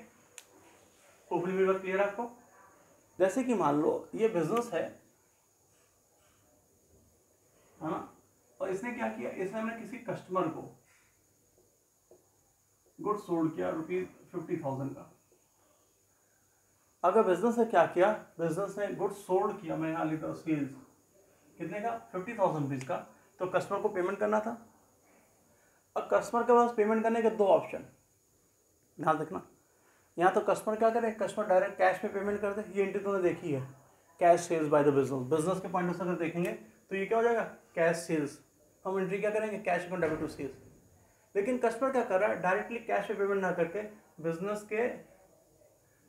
होपफुली मेरी बात क्लियर है आपको. जैसे कि मान लो ये बिजनेस है ना, और इसने क्या किया, इसने हमने किसी कस्टमर को गुड्स सोल्ड किया ₹50,000 का. अगर बिजनेस ने क्या किया, बिजनेस ने गुड्स सोल्ड किया, मैं यहाँ लिखता हूँ सेल्स, कितने का? ₹50,000 का. तो कस्टमर को पेमेंट करना था. अब कस्टमर के पास पेमेंट करने के दो ऑप्शन, ध्यान रखना. यहाँ तो कस्टमर क्या करे, कस्टमर डायरेक्ट कैश में पेमेंट कर दे. ये एंट्री तुमने देखी है, cash sales by the business. Business के पॉइंट से अगर देखेंगे तो ये क्या हो जाएगा? Cash sales. हम एंट्री क्या करेंगे? Cash account debit to sales. लेकिन कस्टमर क्या कर रहा है? डायरेक्टली कैश में पेमेंट ना करके बिजनेस के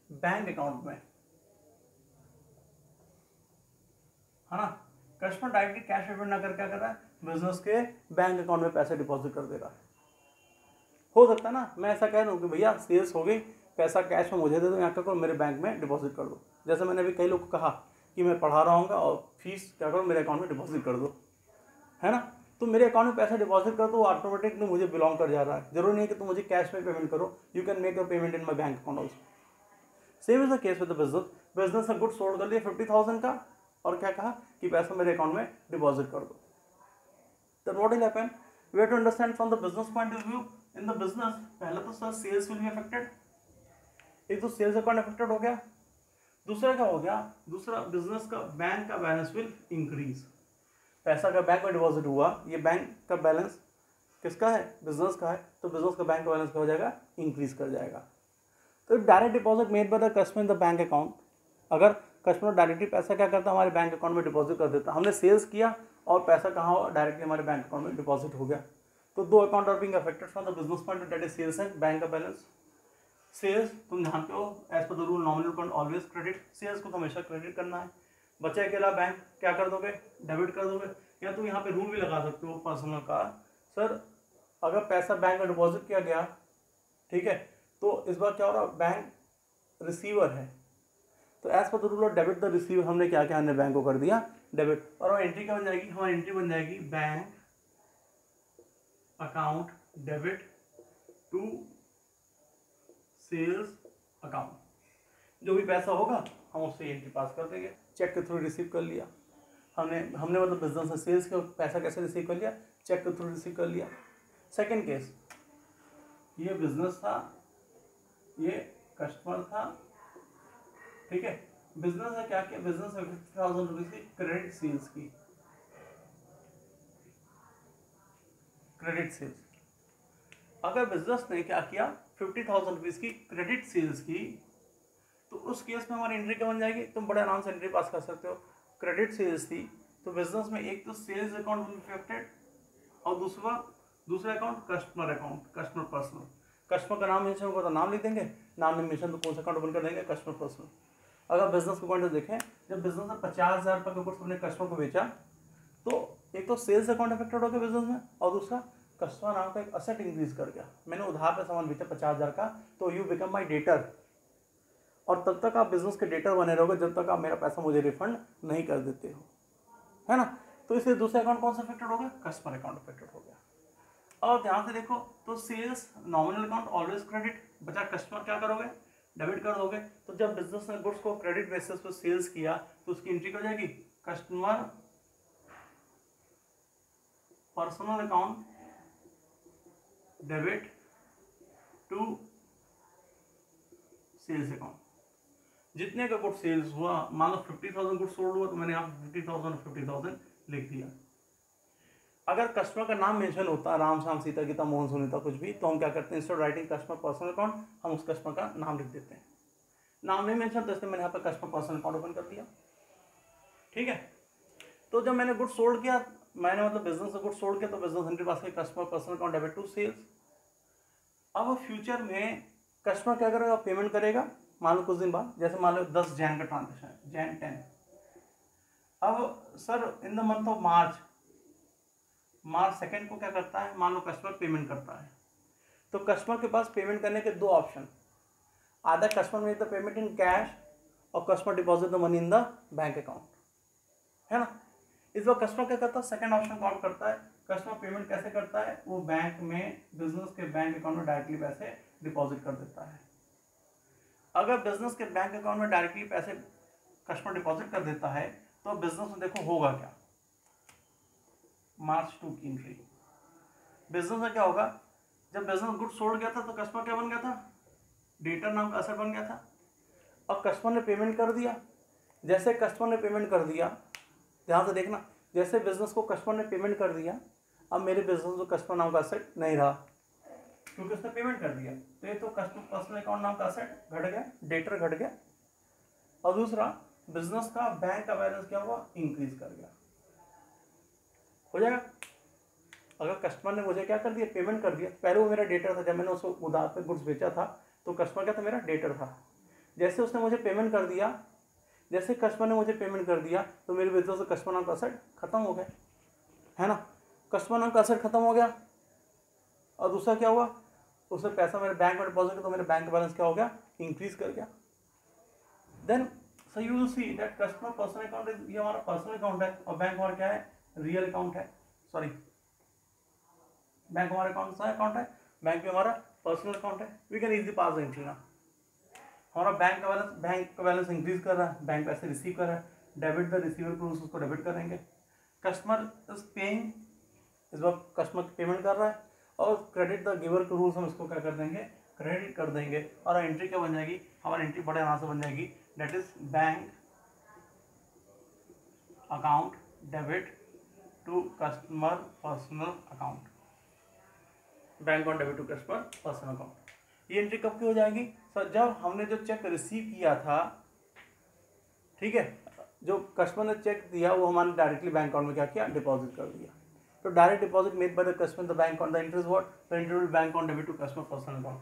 बैंक अकाउंट में, है ना, कस्टमर डायरेक्टली कैश पेमेंट ना करके क्या कर रहा है? बिजनेस के बैंक अकाउंट में पैसे डिपॉजिट कर दे रहा है. हो सकता है ना मैं ऐसा कह रहा हूँ कि भैया सेल्स हो गई, पैसा कैश में मुझे दे दो, यहाँ क्या करो मेरे बैंक में डिपॉजिट कर दो. जैसे मैंने अभी कई लोग को कहा कि मैं पढ़ा रहा हूँ और फीस क्या करो मेरे अकाउंट में डिपॉजिट कर दो, है ना. तो मेरे अकाउंट में पैसा डिपॉजिट कर दो, ऑटोमेटिकली मुझे बिलोंग कर जा रहा है. जरूरी नहीं है कि तुम मुझे कैश में पेमेंट करो, you can make a payment in my bank account also. Same is the case with the business. Business ने गुड सोल्ड कर लिया 50,000 का, और क्या कहा कि पैसा मेरे अकाउंट में डिपॉजिट कर दो. Then what will happen? We have to understand from the business point of view. In the business, पहले तो sir sales will be affected. एक तो सेल्स अकाउंट अफेक्टेड हो गया. दूसरा क्या हो गया? दूसरा बिजनेस का बैंक का बैलेंस विल इंक्रीज. पैसा का बैंक में डिपॉजिट हुआ, ये बैंक का बैलेंस किसका है? बिजनेस का है. तो बिजनेस का बैंक का बैलेंस क्या हो जाएगा? इंक्रीज कर जाएगा. तो direct deposit made by the customer in the bank account. अगर कस्टमर डायरेक्टली पैसा क्या करता है? हमारे बैंक अकाउंट में डिपॉजिट कर देता. हमने सेल्स किया और पैसा कहाँ हो? डायरेक्टली हमारे बैंक अकाउंट में डिपॉजिट हो गया. तो दो account are being affected from the business point, that is sales and bank का बैलेंस. सेल्स तुम जानते हो as per the rule nominal account always credit. Sales को तो हमेशा क्रेडिट करना है. बचे अकेला बैंक क्या कर दोगे? डेबिट कर दोगे. या तुम यहाँ पे रूल भी लगा सकते हो पर्सनल का, सर अगर पैसा बैंक में डिपॉजिट किया गया, ठीक है, तो इस बार क्या हो रहा? बैंक रिसीवर है, तो as per the rule of debit the receiver हमने क्या किया? हमने बैंक को कर दिया डेबिट. और हमारी एंट्री क्या बन जाएगी? हमारी एंट्री बन जाएगी bank account debit to sales account. जो भी पैसा होगा हम उससे एंट्री पास कर देंगे. चेक के थ्रू रिसीव कर लिया हमने मतलब बिजनेस से सेल्स के पैसा कैसे रिसीव कर लिया? चेक के थ्रू रिसीव कर लिया. सेकंड केस, ये बिजनेस था, ये कस्टमर था, ठीक है. बिजनेस ने क्या किया? बिजनेस ने 50,000 रुपीज की क्रेडिट सेल्स की. Credit sales. अगर बिजनेस ने क्या किया? 50,000 रुपीज़ की क्रेडिट सेल्स की, तो उस केस में हमारी एंट्री क्या बन जाएगी? तुम बड़े आराम से एंट्री पास कर सकते हो। क्रेडिट सेल्स थी तो बिजनेस में एक तो sales account will be affected और दूसरा account customer account, customer personal. Customer का नाम मेंशन होगा तो नाम लिख देंगे, नाम नहीं मेंशन तो कौन सा अकाउंट ओपन कर देंगे? Customer personal. अगर बिजनेस के पॉइंट से देखें, जब बिजनेस ने 50,000 रुपये का गुड्स अपने कस्टमर को बेचा तो एक तो सेल्स अकाउंट अफेक्टेड हो गया बिजनेस में और दूसरा कस्टमर नाम का एक असेट इंक्रीज कर गया। मैंने उधार पे सामान बेचा 50,000 का, तो यू बिकम माई डेटर, और तब तक आप बिजनेस के डेटर बने रहोगे जब तक आप मेरा पैसा मुझे रिफंड नहीं कर देते हो, है ना। तो इसलिए दूसरा अकाउंट कौन सा अफेक्टेड हो गया? कस्टमर अकाउंट अफेक्टेड हो गया। और ध्यान से देखो, तो sales nominal account always credit, बचा कस्टमर क्या करोगे? डेबिट कर दोगे। तो जब बिजनेस ने गुड्स को क्रेडिट बेसिस पर सेल्स किया तो उसकी एंट्री हो जाएगी customer personal account debit to sales account. जितने का गुड सेल्स हुआ, मान लो 50,000 गुड सोल्ड हुआ तो मैंने यहाँ 50,000 लिख दिया। अगर कस्टमर का नाम मेंशन होता राम श्याम सीता गीता मोहन सुनीता कुछ भी, तो हम क्या करते हैं? Instead writing customer personal account, हम उस कस्टमर का नाम लिख देते हैं। नाम नहीं मेंशन तो इसलिए मैंने यहाँ पर कस्टमर पर्सनल अकाउंट ओपन कर दिया। ठीक है, तो जब मैंने गुड सोल्ड किया, मैंने मतलब बिजनेस से गुड सोल्ड किया, तो बिजनेस एंट्री पास है customer personal account debit to sales. अब फ्यूचर में कस्टमर क्या करेगा? पेमेंट करेगा, मान लो कुछ दिन बाद, जैसे मान लो 10 जैन का ट्रांजेक्शन है, जैन 10। अब sir in the month of March 2 को क्या करता है? मान लो कस्टमर पेमेंट करता है, तो कस्टमर के पास पेमेंट करने के दो ऑप्शन, आधा customer make the payment in cash और customer deposit the money in the bank account, है ना। इस बार कस्टमर क्या करता है? सेकंड ऑप्शन कॉल करता है। कस्टमर पेमेंट कैसे करता है? वो बैंक में, बिजनेस के बैंक अकाउंट में डायरेक्टली पैसे डिपॉजिट कर देता है। अगर बिजनेस के बैंक अकाउंट में डायरेक्टली पैसे कस्टमर डिपॉजिट कर देता है तो बिजनेस में देखो होगा क्या? मार्च 2 की एंट्री, बिजनेस में क्या होगा? जब बिजनेस गुड सोल्ड गया था तो कस्टमर क्या बन गया था? डेटर नाम का असेट बन गया था। और कस्टमर ने पेमेंट कर दिया। जैसे कस्टमर ने पेमेंट कर दिया, ध्यान से देखना, जैसे बिजनेस को कस्टमर ने पेमेंट कर दिया, अब मेरे बिजनेस में कस्टमर नाम का असेट नहीं रहा क्योंकि उसने पेमेंट कर दिया। तो ये तो कस्टमर पर्सनल अकाउंट नाम का असेट घट गया, डेटर घट गया। और दूसरा, बिजनेस का बैंक का बैलेंस क्या हुआ? इंक्रीज कर गया। हो जाएगा। अगर कस्टमर ने मुझे क्या कर दिया? पेमेंट कर दिया। पहले वो मेरा डेटर था, जब मैंने उसको उधार पे गुड्स बेचा था तो कस्टमर क्या था? मेरा डेटर था। जैसे उसने मुझे पेमेंट कर दिया, जैसे कस्टमर ने मुझे पेमेंट कर दिया तो मेरे बिजनेस से कस्टमर नाम का असेट खत्म हो गया, है ना। कस्टमर नाम का असेट खत्म हो गया। और दूसरा क्या हुआ? उसने पैसा मेरे बैंक में डिपॉजिट किया तो मेरे बैंक बैलेंस क्या हो गया? इंक्रीज कर गया। Then so you will see that customer personal account is, ये हमारा पर्सनल अकाउंट है और बैंक हमारा क्या है? रियल अकाउंट है। सॉरी, बैंक हमारा अकाउंट सा अकाउंट है, बैंक भी हमारा पर्सनल अकाउंट है। We can easily pass the entry ना। हमारा बैंक का बैलेंस इंक्रीज कर रहा है, बैंक पैसे रिसीव कर रहा है, डेबिट द रिसीवर को उसको डेबिट करेंगे। कस्टमर इज पेइंग, इस बार कस्टमर पेमेंट कर रहा है, और क्रेडिट द गिवर के रूल्स हम इसको क्या कर देंगे? क्रेडिट कर देंगे। और एंट्री क्या बन जाएगी? हमारी एंट्री बड़े आराम से बन जाएगी, that is bank account debit to customer personal account, bank account debit to customer personal account. ये एंट्री कब की हो जाएगी? सर जब हमने जो चेक रिसीव किया था, ठीक है, जो कस्टमर ने चेक दिया वो हमारे डायरेक्टली बैंक अकाउंट में क्या किया? डिपॉजिट कर दिया। तो direct deposit made by the customer the bank account, the interest what? The interest bank account debit to customer personal account.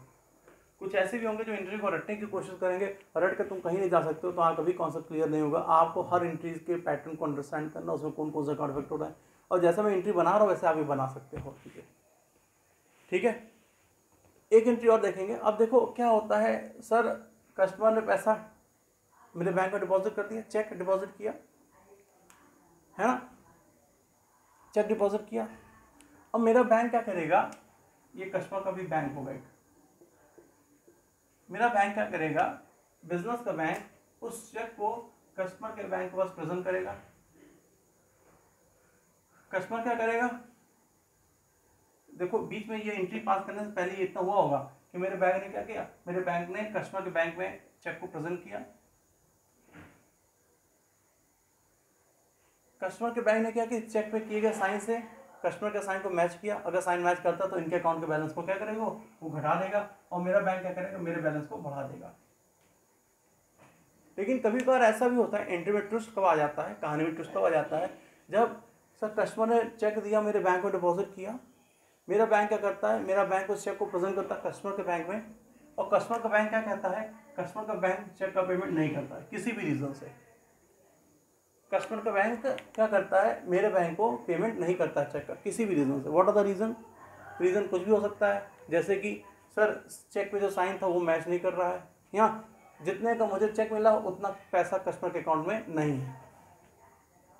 कुछ ऐसे भी होंगे जो एंट्री को रटने की कोशिश करेंगे, रट कर तुम कहीं नहीं जा सकते हो, तो कभी कॉन्सेप्ट क्लियर नहीं होगा। आपको हर एंट्रीज के पैटर्न को अंडरस्टैंड करना, उसमें कौन कौन सा अकाउंट इफेक्ट हो रहा है, और जैसा मैं एंट्री बना रहा हूँ वैसे आप भी बना सकते हो। ठीक है, एक एंट्री और देखेंगे। अब देखो क्या होता है, सर कस्टमर ने पैसा मेरे बैंक में डिपॉजिट कर दिया, चेक डिपॉजिट किया, है ना, चेक डिपॉजिट किया। अब मेरा बैंक क्या करेगा? ये कस्टमर का भी बैंक होगा एक, मेरा बैंक क्या करेगा? बिजनेस का बैंक उस चेक को कस्टमर के बैंक के पास प्रेजेंट करेगा। कस्टमर क्या करेगा? देखो बीच में ये एंट्री पास करने से पहले ये इतना हुआ होगा कि मेरे बैंक ने क्या किया? मेरे बैंक ने कस्टमर के बैंक में चेक को प्रेजेंट किया। कस्टमर के बैंक ने क्या किया? चेक पे किए गए साइन से कस्टमर के साइन को मैच किया, अगर साइन मैच करता तो इनके अकाउंट के बैलेंस को क्या करेगा, वो घटा देगा, और मेरा बैंक क्या करेगा, मेरे बैलेंस को बढ़ा देगा। लेकिन कभी कभार ऐसा भी होता है, एंट्री में ट्विस्ट कब आ जाता है, कहानी में ट्विस्ट कब आ जाता है, जब सर कस्टमर ने चेक दिया, मेरे बैंक में डिपॉजिट किया, मेरा बैंक क्या करता है, मेरा बैंक उस चेक को प्रेजेंट करता है कस्टमर के बैंक में, और कस्टमर का बैंक क्या कहता है, कस्टमर का बैंक चेक का पेमेंट नहीं करता है किसी भी रीज़न से। कस्टमर का बैंक क्या करता है, मेरे बैंक को पेमेंट नहीं करता है चेक का किसी भी रीज़न से। What are the reason, reason कुछ भी हो सकता है, जैसे कि सर चेक पे जो साइन था वो मैच नहीं कर रहा है, या जितने का मुझे चेक मिला उतना पैसा कस्टमर के अकाउंट में नहीं है,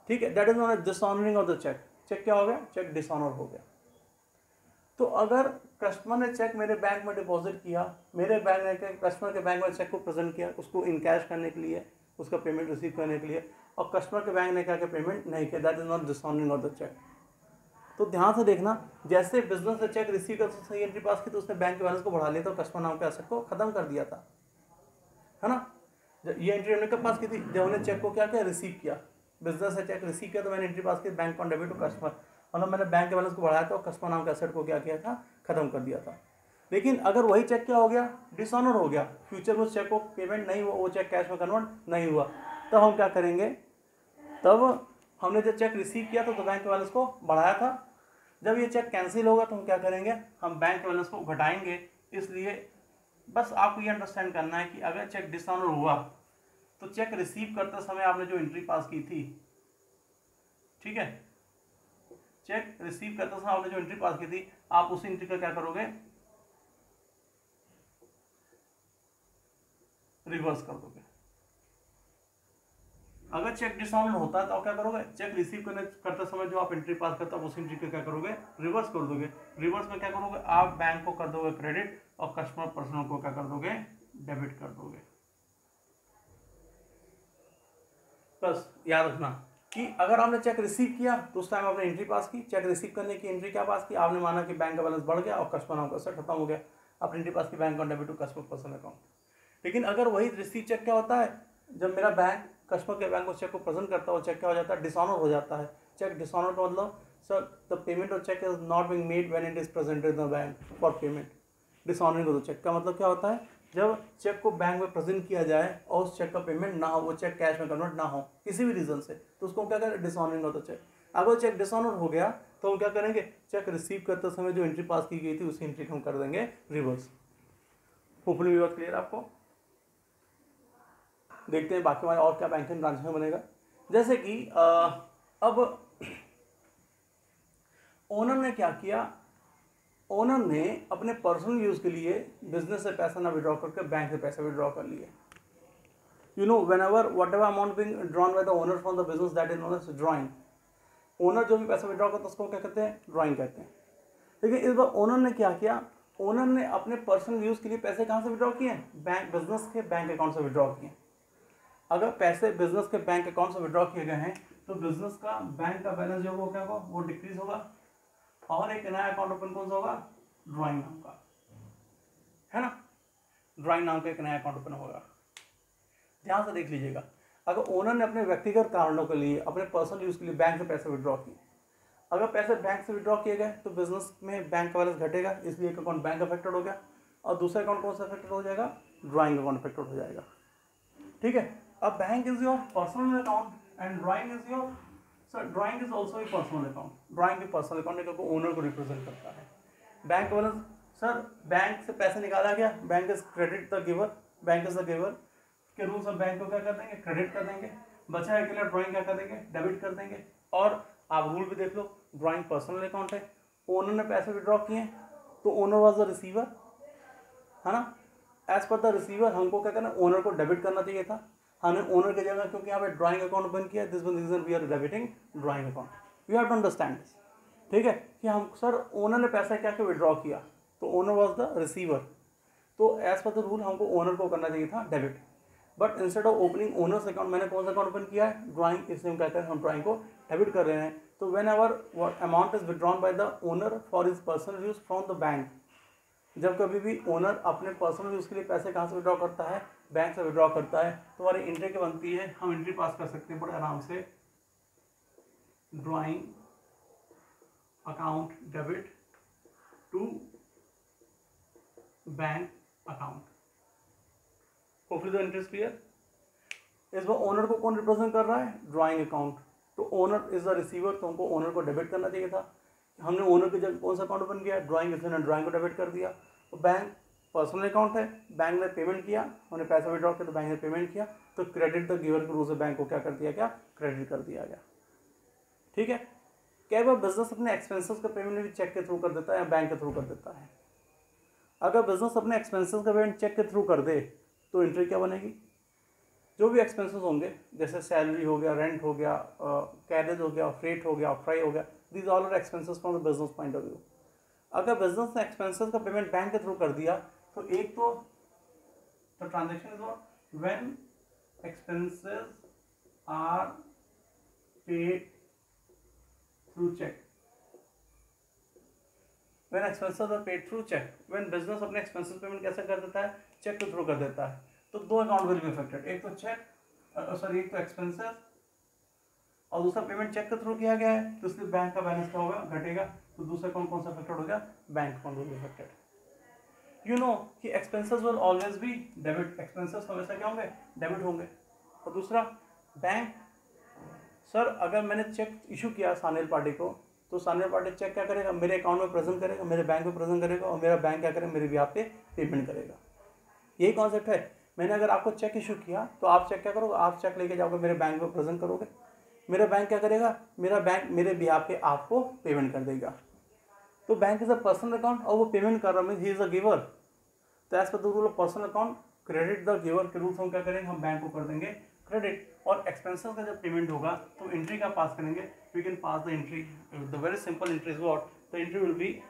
ठीक है, that is not dishonouring of the cheque. Cheque क्या हो गया, चेक डिसऑनर हो गया। तो अगर कस्टमर ने चेक मेरे बैंक में डिपॉजिट किया, मेरे बैंक ने कस्टमर के बैंक में चेक को प्रेजेंट किया उसको इन कैश करने के लिए, उसका पेमेंट रिसीव करने के लिए, और कस्टमर के बैंक ने क्या पेमेंट नहीं किया, that is not dishonouring of the cheque. तो ध्यान से देखना, जैसे बिजनेस से चेक रिसीव कर सही एंट्री पास की तो उसने बैंक के बैलेंस को बढ़ा लिया था, कस्टमर नाम के एसेट को खत्म कर दिया था, है ना। ये एंट्री हमने कब पास की थी, जब हमने चेक को क्या किया, रिसीव किया, बिजनेस से चेक रिसीव किया तो मैंने एंट्री पास की bank on debit to customer, मतलब मैंने बैंक के बैलेंस को बढ़ाया था और कस्टमर नाम के एसेट को क्या किया था, खत्म कर दिया था। लेकिन अगर वही चेक क्या हो गया, डिसऑनर हो गया, फ्यूचर में उस चेक को पेमेंट नहीं हुआ, वो चेक कैश में कन्वर्ट नहीं हुआ, तब हम क्या करेंगे, तब हमने जब चेक रिसीव किया तो बैंक के बैलेंस को बढ़ाया था, जब ये चेक कैंसिल होगा तो हम क्या करेंगे, हम बैंक बैलेंस को घटाएंगे। इसलिए बस आपको ये अंडरस्टैंड करना है कि अगर चेक डिसऑनर हुआ तो चेक रिसीव करते समय आपने जो एंट्री पास की थी, ठीक है, चेक रिसीव करते समय आपने जो एंट्री पास की थी, आप उस एंट्री का क्या करोगे, रिवर्स कर दोगे। अगर चेक डिसऑनर होता है तो आप क्या करोगे, चेक रिसीव करते समय जो आप एंट्री पास करते हो उस एंट्री का क्या करोगे, रिवर्स कर दोगे। रिवर्स में क्या करोगे, आप बैंक को कर दोगे क्रेडिट और कस्टमर पर्सनल को क्या कर दोगे, डेबिट कर दोगे। बस याद रखना कि अगर आपने चेक रिसीव किया तो उस टाइम आपने एंट्री पास की, चेक रिसीव करने की एंट्री क्या पास की, आपने माना कि बैंक का बैलेंस बढ़ गया और कस्टमर नाम का एसेट खत्म हो गया, आपने एंट्री पास की bank on debit to customer personal account. लेकिन अगर वही रिसीव चेक क्या होता है, जब मेरा बैंक कस्टमर के बैंक को चेक को प्रेजेंट करता है, चेक क्या हो जाता है, डिसऑनर हो जाता है। चेक डिसऑनर का मतलब sir the payment of cheque is not being made when it is presented in the bank for payment. Dishonouring of the cheque का मतलब क्या होता है, जब चेक को बैंक में प्रेजेंट किया जाए और उस चेक का पेमेंट ना हो, वो चेक कैश में कन्वर्ट ना हो किसी भी रीजन से, तो उसको क्या करें, डिसऑनरिंग ऑफ द चेक। अगर चेक डिसऑनर हो गया तो हम क्या करेंगे, चेक रिसीव करते समय जो एंट्री पास की गई थी उसी एंट्री को हम कर देंगे रिवर्स। होपफुली बात क्लियर आपको। देखते हैं बाकी हमारे और क्या बैंकिंग ट्रांजेक्शन बनेगा। जैसे कि अब ओनर ने क्या किया, ओनर ने अपने पर्सनल यूज के लिए बिजनेस से पैसा ना विड्रॉ करके बैंक से पैसे विड्रॉ कर लिए। You know whenever whatever amount being drawn by the owner from the business that is known as drawing. Owner जो भी पैसा विड्रॉ करता है उसको क्या कहते हैं, ड्रॉइंग कहते हैं। लेकिन इस बार ओनर ने क्या किया, ओनर ने अपने पर्सनल यूज के लिए पैसे कहाँ से विड्रॉ किए, बैंक बिजनेस के बैंक अकाउंट से विड्रॉ किए। अगर पैसे बिजनेस के बैंक अकाउंट से विड्रॉ किए गए हैं तो बिजनेस का बैंक का बैलेंस जो होगा क्या होगा, वो डिक्रीज होगा, और एक नया अकाउंट ओपन कौन सा होगा, ड्रॉइंग नाम का, है ना, ड्रॉइंग नाम का एक नया अकाउंट ओपन होगा। ध्यान से देख लीजिएगा, अगर ओनर ने अपने व्यक्तिगत कारणों के लिए अपने पर्सनल यूज के लिए बैंक से पैसे विड्रॉ किए, अगर पैसे बैंक से विड्रॉ किए गए तो बिजनेस में बैंक का बैलेंस घटेगा, इसलिए एक अकाउंट बैंक अफेक्टेड हो गया, और दूसरा अकाउंट कौन सा अफेक्टेड हो जाएगा, ड्रॉइंग अकाउंट अफेक्टेड हो जाएगा। ठीक है, अब bank is your personal account and drawing is your, sir drawing is also a personal account. Drawing भी पर्सनल अकाउंट है क्योंकि ओनर को रिप्रेजेंट करता है। बैंक बैलेंस, सर बैंक से पैसे निकाला गया, bank is credit the giver, bank is the giver के रूल्स ऑफ बैंक को क्या कर देंगे, क्रेडिट कर देंगे। बचा है के लिए ड्रॉइंग क्या कर देंगे, डेबिट कर देंगे। और आप रूल भी देख लो, ड्रॉइंग पर्सनल अकाउंट है, ओनर ने पैसे विड्रॉ किए तो ओनर वाज द रिसीवर, है ना। एज पर द रिसीवर हमको क्या करना, ओनर को डेबिट करना चाहिए था, हमने ओनर की जगह क्योंकि यहाँ पे ड्राइंग अकाउंट ओपन किया, this one reason we are debiting drawing account. You have to understand this, ठीक है, कि हम सर ओनर ने पैसा क्या क्या विड्रॉ किया तो ओनर वाज द रिसीवर, तो एज पर द रूल हमको ओनर को करना चाहिए था debit. But instead of opening owners account मैंने कौन सा अकाउंट ओपन किया है, ड्राइंग, इसलिए हम कहते हैं हम ड्राइंग को डेबिट कर रहे हैं। तो when ever amount is withdrawn bye the owner for his personal use from the bank, जब कभी भी ओनर अपने पर्सनल यूज के लिए पैसे कहाँ से विड्रॉ करता है, बैंक से विड्रॉ करता है, तो हमारी एंट्री क्या बनती है, हम एंट्री पास कर सकते हैं बड़े आराम से, drawing account debit to bank account. Hopefully the interest clear. इस बार ओनर को कौन रिप्रेजेंट कर रहा है? Drawing account. तो ओनर इज द रिसीवर, तो हमको ओनर को डेबिट करना चाहिए था। हमने ओनर की जगह कौन सा अकाउंट ओपन किया? ड्राइंग, इसलिए हमने ड्राइंग को डेबिट कर दिया। तो बैंक पर्सनल अकाउंट है, बैंक ने पेमेंट किया, हमने पैसा विड्रॉ किया तो बैंक ने पेमेंट किया, तो क्रेडिट द गिवर के रूल से बैंक को क्या कर दिया गया? क्रेडिट कर दिया गया। ठीक है। क्या बार बिजनेस अपने एक्सपेंसेस का पेमेंट भी चेक के थ्रू कर देता है या बैंक के थ्रू कर देता है? अगर बिजनेस अपने एक्सपेंसेस का पेमेंट चेक के थ्रू कर दे तो एंट्री क्या बनेगी? जो भी एक्सपेंसेस होंगे, जैसे सैलरी हो गया, रेंट हो गया, कैरेज हो गया, फ्रेट हो गया, फ्राई हो गया, these all are expenses from the business point of view. अगर बिजनेस ने एक्सपेंसेस का पेमेंट बैंक के थ्रू कर दिया तो एक तो transaction is what? When expenses are paid through cheque. When expenses are paid through cheque, when business अपने एक्सपेंसेस पेमेंट कैसे कर देता है? चेक के थ्रू कर देता है। तो दो अकाउंट विल बी अफेक्टेड, एक तो चेक एक तो एक्सपेंसेस और दूसरा पेमेंट चेक के थ्रू किया गया है, तो इसलिए बैंक का बैलेंस क्या होगा? घटेगा। तो दूसरा अकाउंट कौन सा अफेक्टेड हो गया? Bank account will be affected. You know कि expenses will always be debit, expenses हमेशा क्या होंगे? डेबिट होंगे। और दूसरा बैंक, सर अगर मैंने चेक इशू किया सानेल पार्टी को, तो सानेल पार्टी चेक क्या करेगा? मेरे अकाउंट में प्रेजेंट करेगा, मेरे बैंक में प्रेजेंट करेगा, और मेरा बैंक क्या करेगा? मेरे बिहाफ पे पेमेंट करेगा। यही कॉन्सेप्ट है। मैंने अगर आपको चेक इशू किया तो आप चेक क्या करोगे? आप चेक लेके जाओगे, मेरे बैंक में प्रेजेंट करोगे, मेरा बैंक क्या करेगा? मेरा बैंक मेरे बिहाफ पे आपको पेमेंट कर देगा। तो bank is a personal account और वो पेमेंट कर रहा है, ही इज अ गिवर। तो as per the rule of personal account, credit the giver के रूल हम क्या करेंगे? हम बैंक को कर देंगे क्रेडिट। और एक्सपेंसेस का जब पेमेंट होगा तो एंट्री का पास करेंगे, we can pass the entry, the very simple entry is what? The entry will be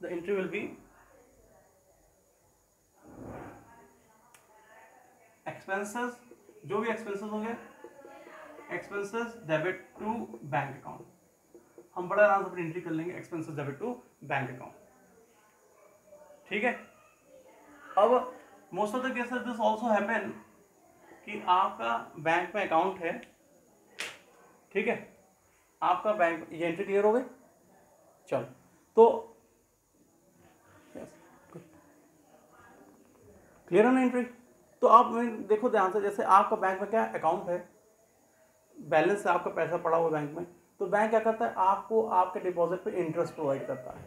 the entry will be expenses, जो भी एक्सपेंसेस होंगे, expenses debit to bank account. हम बड़ा आराम से अपनी एंट्री कर लेंगे, expenses debit to bank account. ठीक है। अब most of the cases this also happen कि आपका बैंक में अकाउंट है, ठीक है, आपका बैंक, ये एंट्री क्लियर हो गई? चलो, तो क्लियर है ना एंट्री? तो आप देखो ध्यान से, जैसे आपका बैंक में क्या अकाउंट है, बैलेंस है, आपका पैसा पड़ा हुआ बैंक में, तो बैंक क्या करता है? आपको आपके डिपॉजिट पे इंटरेस्ट प्रोवाइड करता है।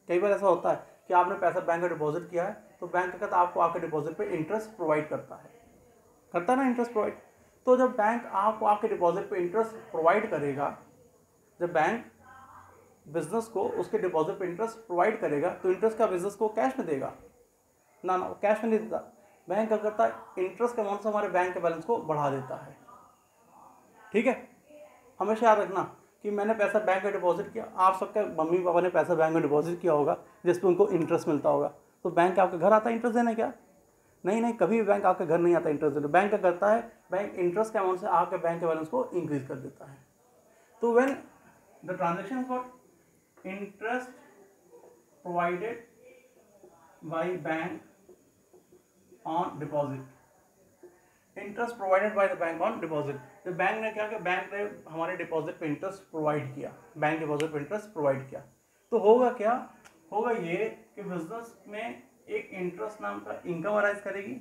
कई बार ऐसा होता है कि आपने पैसा बैंक में डिपॉजिट किया है, तो बैंक क्या करता है? आपको आपके डिपॉजिट पे इंटरेस्ट प्रोवाइड करता है ना, इंटरेस्ट प्रोवाइड। तो जब बैंक आपको आपके डिपॉजिट पे इंटरेस्ट प्रोवाइड करेगा, जब बैंक बिजनेस को उसके डिपॉजिट पे इंटरेस्ट प्रोवाइड करेगा, तो इंटरेस्ट का बिजनेस को कैश में देगा ना, कैश में नहीं देता। बैंक क्या करता है? इंटरेस्ट के अमाउंट से हमारे बैंक के बैलेंस को बढ़ा देता है। ठीक है। हमेशा याद रखना कि मैंने पैसा बैंक में डिपॉजिट किया, आप सबके मम्मी पापा ने पैसा बैंक में डिपॉजिट किया होगा जिस पर उनको इंटरेस्ट मिलता होगा, तो बैंक आपके घर आता है इंटरेस्ट देने? क्या नहीं, कभी भी बैंक आपके घर नहीं आता इंटरेस्ट देने। बैंक क्या करता है? बैंक इंटरेस्ट के अमाउंट से आपके बैंक के बैलेंस को इंक्रीज कर देता है। तो when the transaction for interest provided by bank on deposit, interest provided by the bank on deposit, तो बैंक ने क्या किया? बैंक ने हमारे डिपॉजिट पे इंटरेस्ट प्रोवाइड किया, बैंक डिपॉजिट पे इंटरेस्ट प्रोवाइड किया, तो होगा क्या? होगा ये कि बिजनेस में एक इंटरेस्ट नाम का इनकम अराइज करेगी,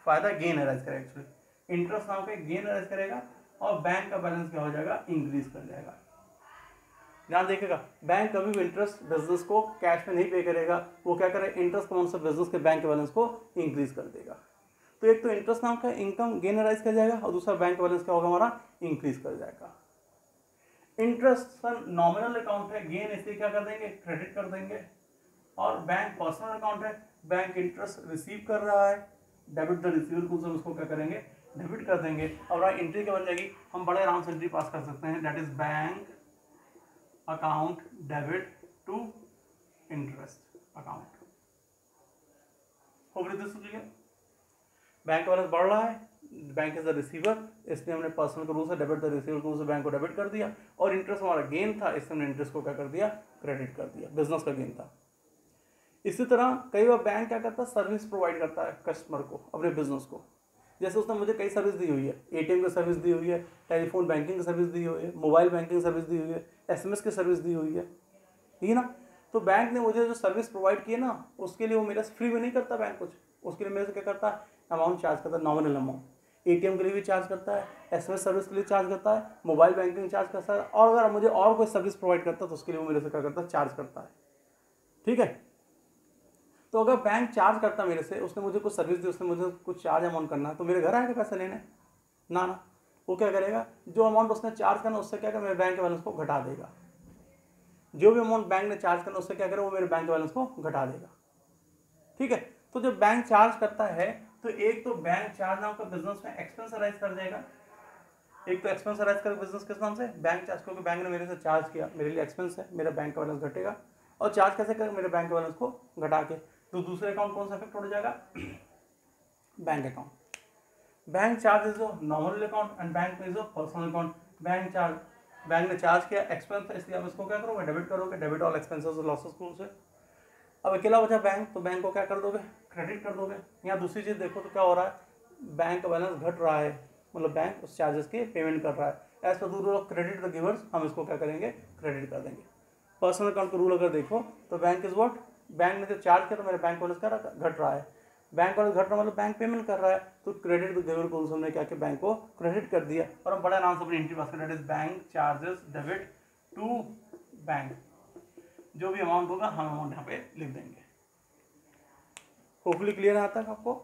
फायदा गेन अराइज करेगा, एक्चुअली इंटरेस्ट नाम का गेन अराइज करेगा, और बैंक का बैलेंस क्या हो जाएगा? इंक्रीज कर जाएगा। ध्यान देखिएगा, बैंक कभी भी इंटरेस्ट बिजनेस को कैश में नहीं पे करेगा, वो क्या करेगा? इंटरेस्ट अमाउंट से बिजनेस के बैंक के बैलेंस को इंक्रीज कर देगा। तो एक तो इंटरेस्ट नाम का इनकम गेन अराइज कर जाएगा, और दूसरा बैंक बैलेंस क्या होगा? हमारा इंक्रीज कर जाएगा। इंटरेस्ट सर नॉमिनल अकाउंट है, गेन इसलिए क्या कर देंगे? क्रेडिट कर देंगे। और बैंक पर्सनल अकाउंट है, बैंक इंटरेस्ट रिसीव कर रहा है, डेबिट द रिसीवेबल से उसको क्या करेंगे? डेबिट कर देंगे। और एंट्री क्या बन जाएगी? हम बड़े आराम से एंट्री पास कर सकते हैं, that is bank account debit to interest account. Hopefully this is clear. Bank balance बढ़ रहा है, बैंक इज द रिसीवर, इसलिए हमने पर्सनल के रूल से डेबिट द रिसीवर के रूल से बैंक को डेबिट कर दिया, और इंटरेस्ट हमारा गेन था, इसलिए हमने इंटरेस्ट को क्या कर दिया? क्रेडिट कर दिया, बिजनेस का गेन था। इसी तरह कई बार बैंक क्या करता है? सर्विस प्रोवाइड करता है कस्टमर को, अपने बिजनेस को। जैसे उसने मुझे कई सर्विस दी हुई है, एटीएम की सर्विस दी हुई है, टेलीफोन बैंकिंग की सर्विस दी हुई है, मोबाइल बैंकिंग सर्विस दी हुई है, एसएमएस की सर्विस दी हुई है, ठीक है ना। तो बैंक ने मुझे जो सर्विस प्रोवाइड की है ना, उसके लिए वो मेरे से फ्री में नहीं करता बैंक कुछ, उसके लिए मेरे से क्या करता है, अमाउंट चार्ज करता है, नॉमिनल अमाउंट। एटीएम के लिए भी चार्ज करता है, एसएमएस सर्विस के लिए चार्ज करता है, मोबाइल बैंकिंग चार्ज करता है, और अगर मुझे और कोई सर्विस प्रोवाइड करता है तो उसके लिए वो मेरे से क्या करता है, चार्ज करता है, ठीक है। तो अगर बैंक चार्ज करता मेरे से, उसने मुझे कुछ सर्विस दी, उसने मुझे कुछ चार्ज अमाउंट करना है, तो मेरे घर आएगा पैसे लेने? ना ना, वो क्या करेगा, जो अमाउंट उसने चार्ज करना उससे क्या करेगा, मेरे बैंक बैलेंस को घटा देगा। जो भी अमाउंट बैंक ने चार्ज करना उससे क्या करेगा, वो मेरे बैंक बैलेंस को घटा देगा, ठीक है। तो जब बैंक चार्ज करता है तो एक तो बैंक चार्ज नाम का बिजनेस में एक्सपेंस अराइज कर जाएगा, एक तो एक्सपेंस अराइज कर बिजनेस किस नाम से, बैंक चार्ज, क्योंकि बैंक ने मेरे से चार्ज किया, मेरे लिए एक्सपेंस है, मेरा बैंक का बैलेंस घटेगा। और चार्ज कैसे करेगा, मेरे बैंक बैलेंस को घटा के। तो दूसरे अकाउंट कौन सा इफेक्ट हो जाएगा, bank account. Bank charge is normal account and bank is personal account. Bank charge, bank ने चार्ज किया, एक्सपेंस है, इसलिए आप इसको क्या करोगे, डेबिट करोगे, डेबिट ऑल एक्सपेंसेस लॉसेस को से। अब अकेला बचा बैंक, तो बैंक को क्या कर दोगे, क्रेडिट कर दोगे। यहाँ दूसरी चीज देखो तो क्या हो रहा है, बैंक का बैलेंस घट रहा है, मतलब बैंक उस चार्जेस के पेमेंट कर रहा है। As per rule of credit the givers, हम इसको क्या करेंगे, क्रेडिट कर देंगे। पर्सनल अकाउंट का रूल अगर देखो तो बैंक इज व्हाट, बैंक ने जब चार्ज किया तो मेरे बैंक बैलेंस का घट रहा है, बैंक बैलेंस घट रहा मतलब बैंक पेमेंट कर रहा है, तो क्रेडिट द गिवर को हमने क्या किया, बैंक को क्रेडिट कर दिया। और हम बड़ा नाम से अपनी एंट्री पास कर, that is bank charges debit to bank. जो भी अमाउंट होगा हम अमाउंट यहाँ पे लिख देंगे। होपफुली क्लियर आता है आपको।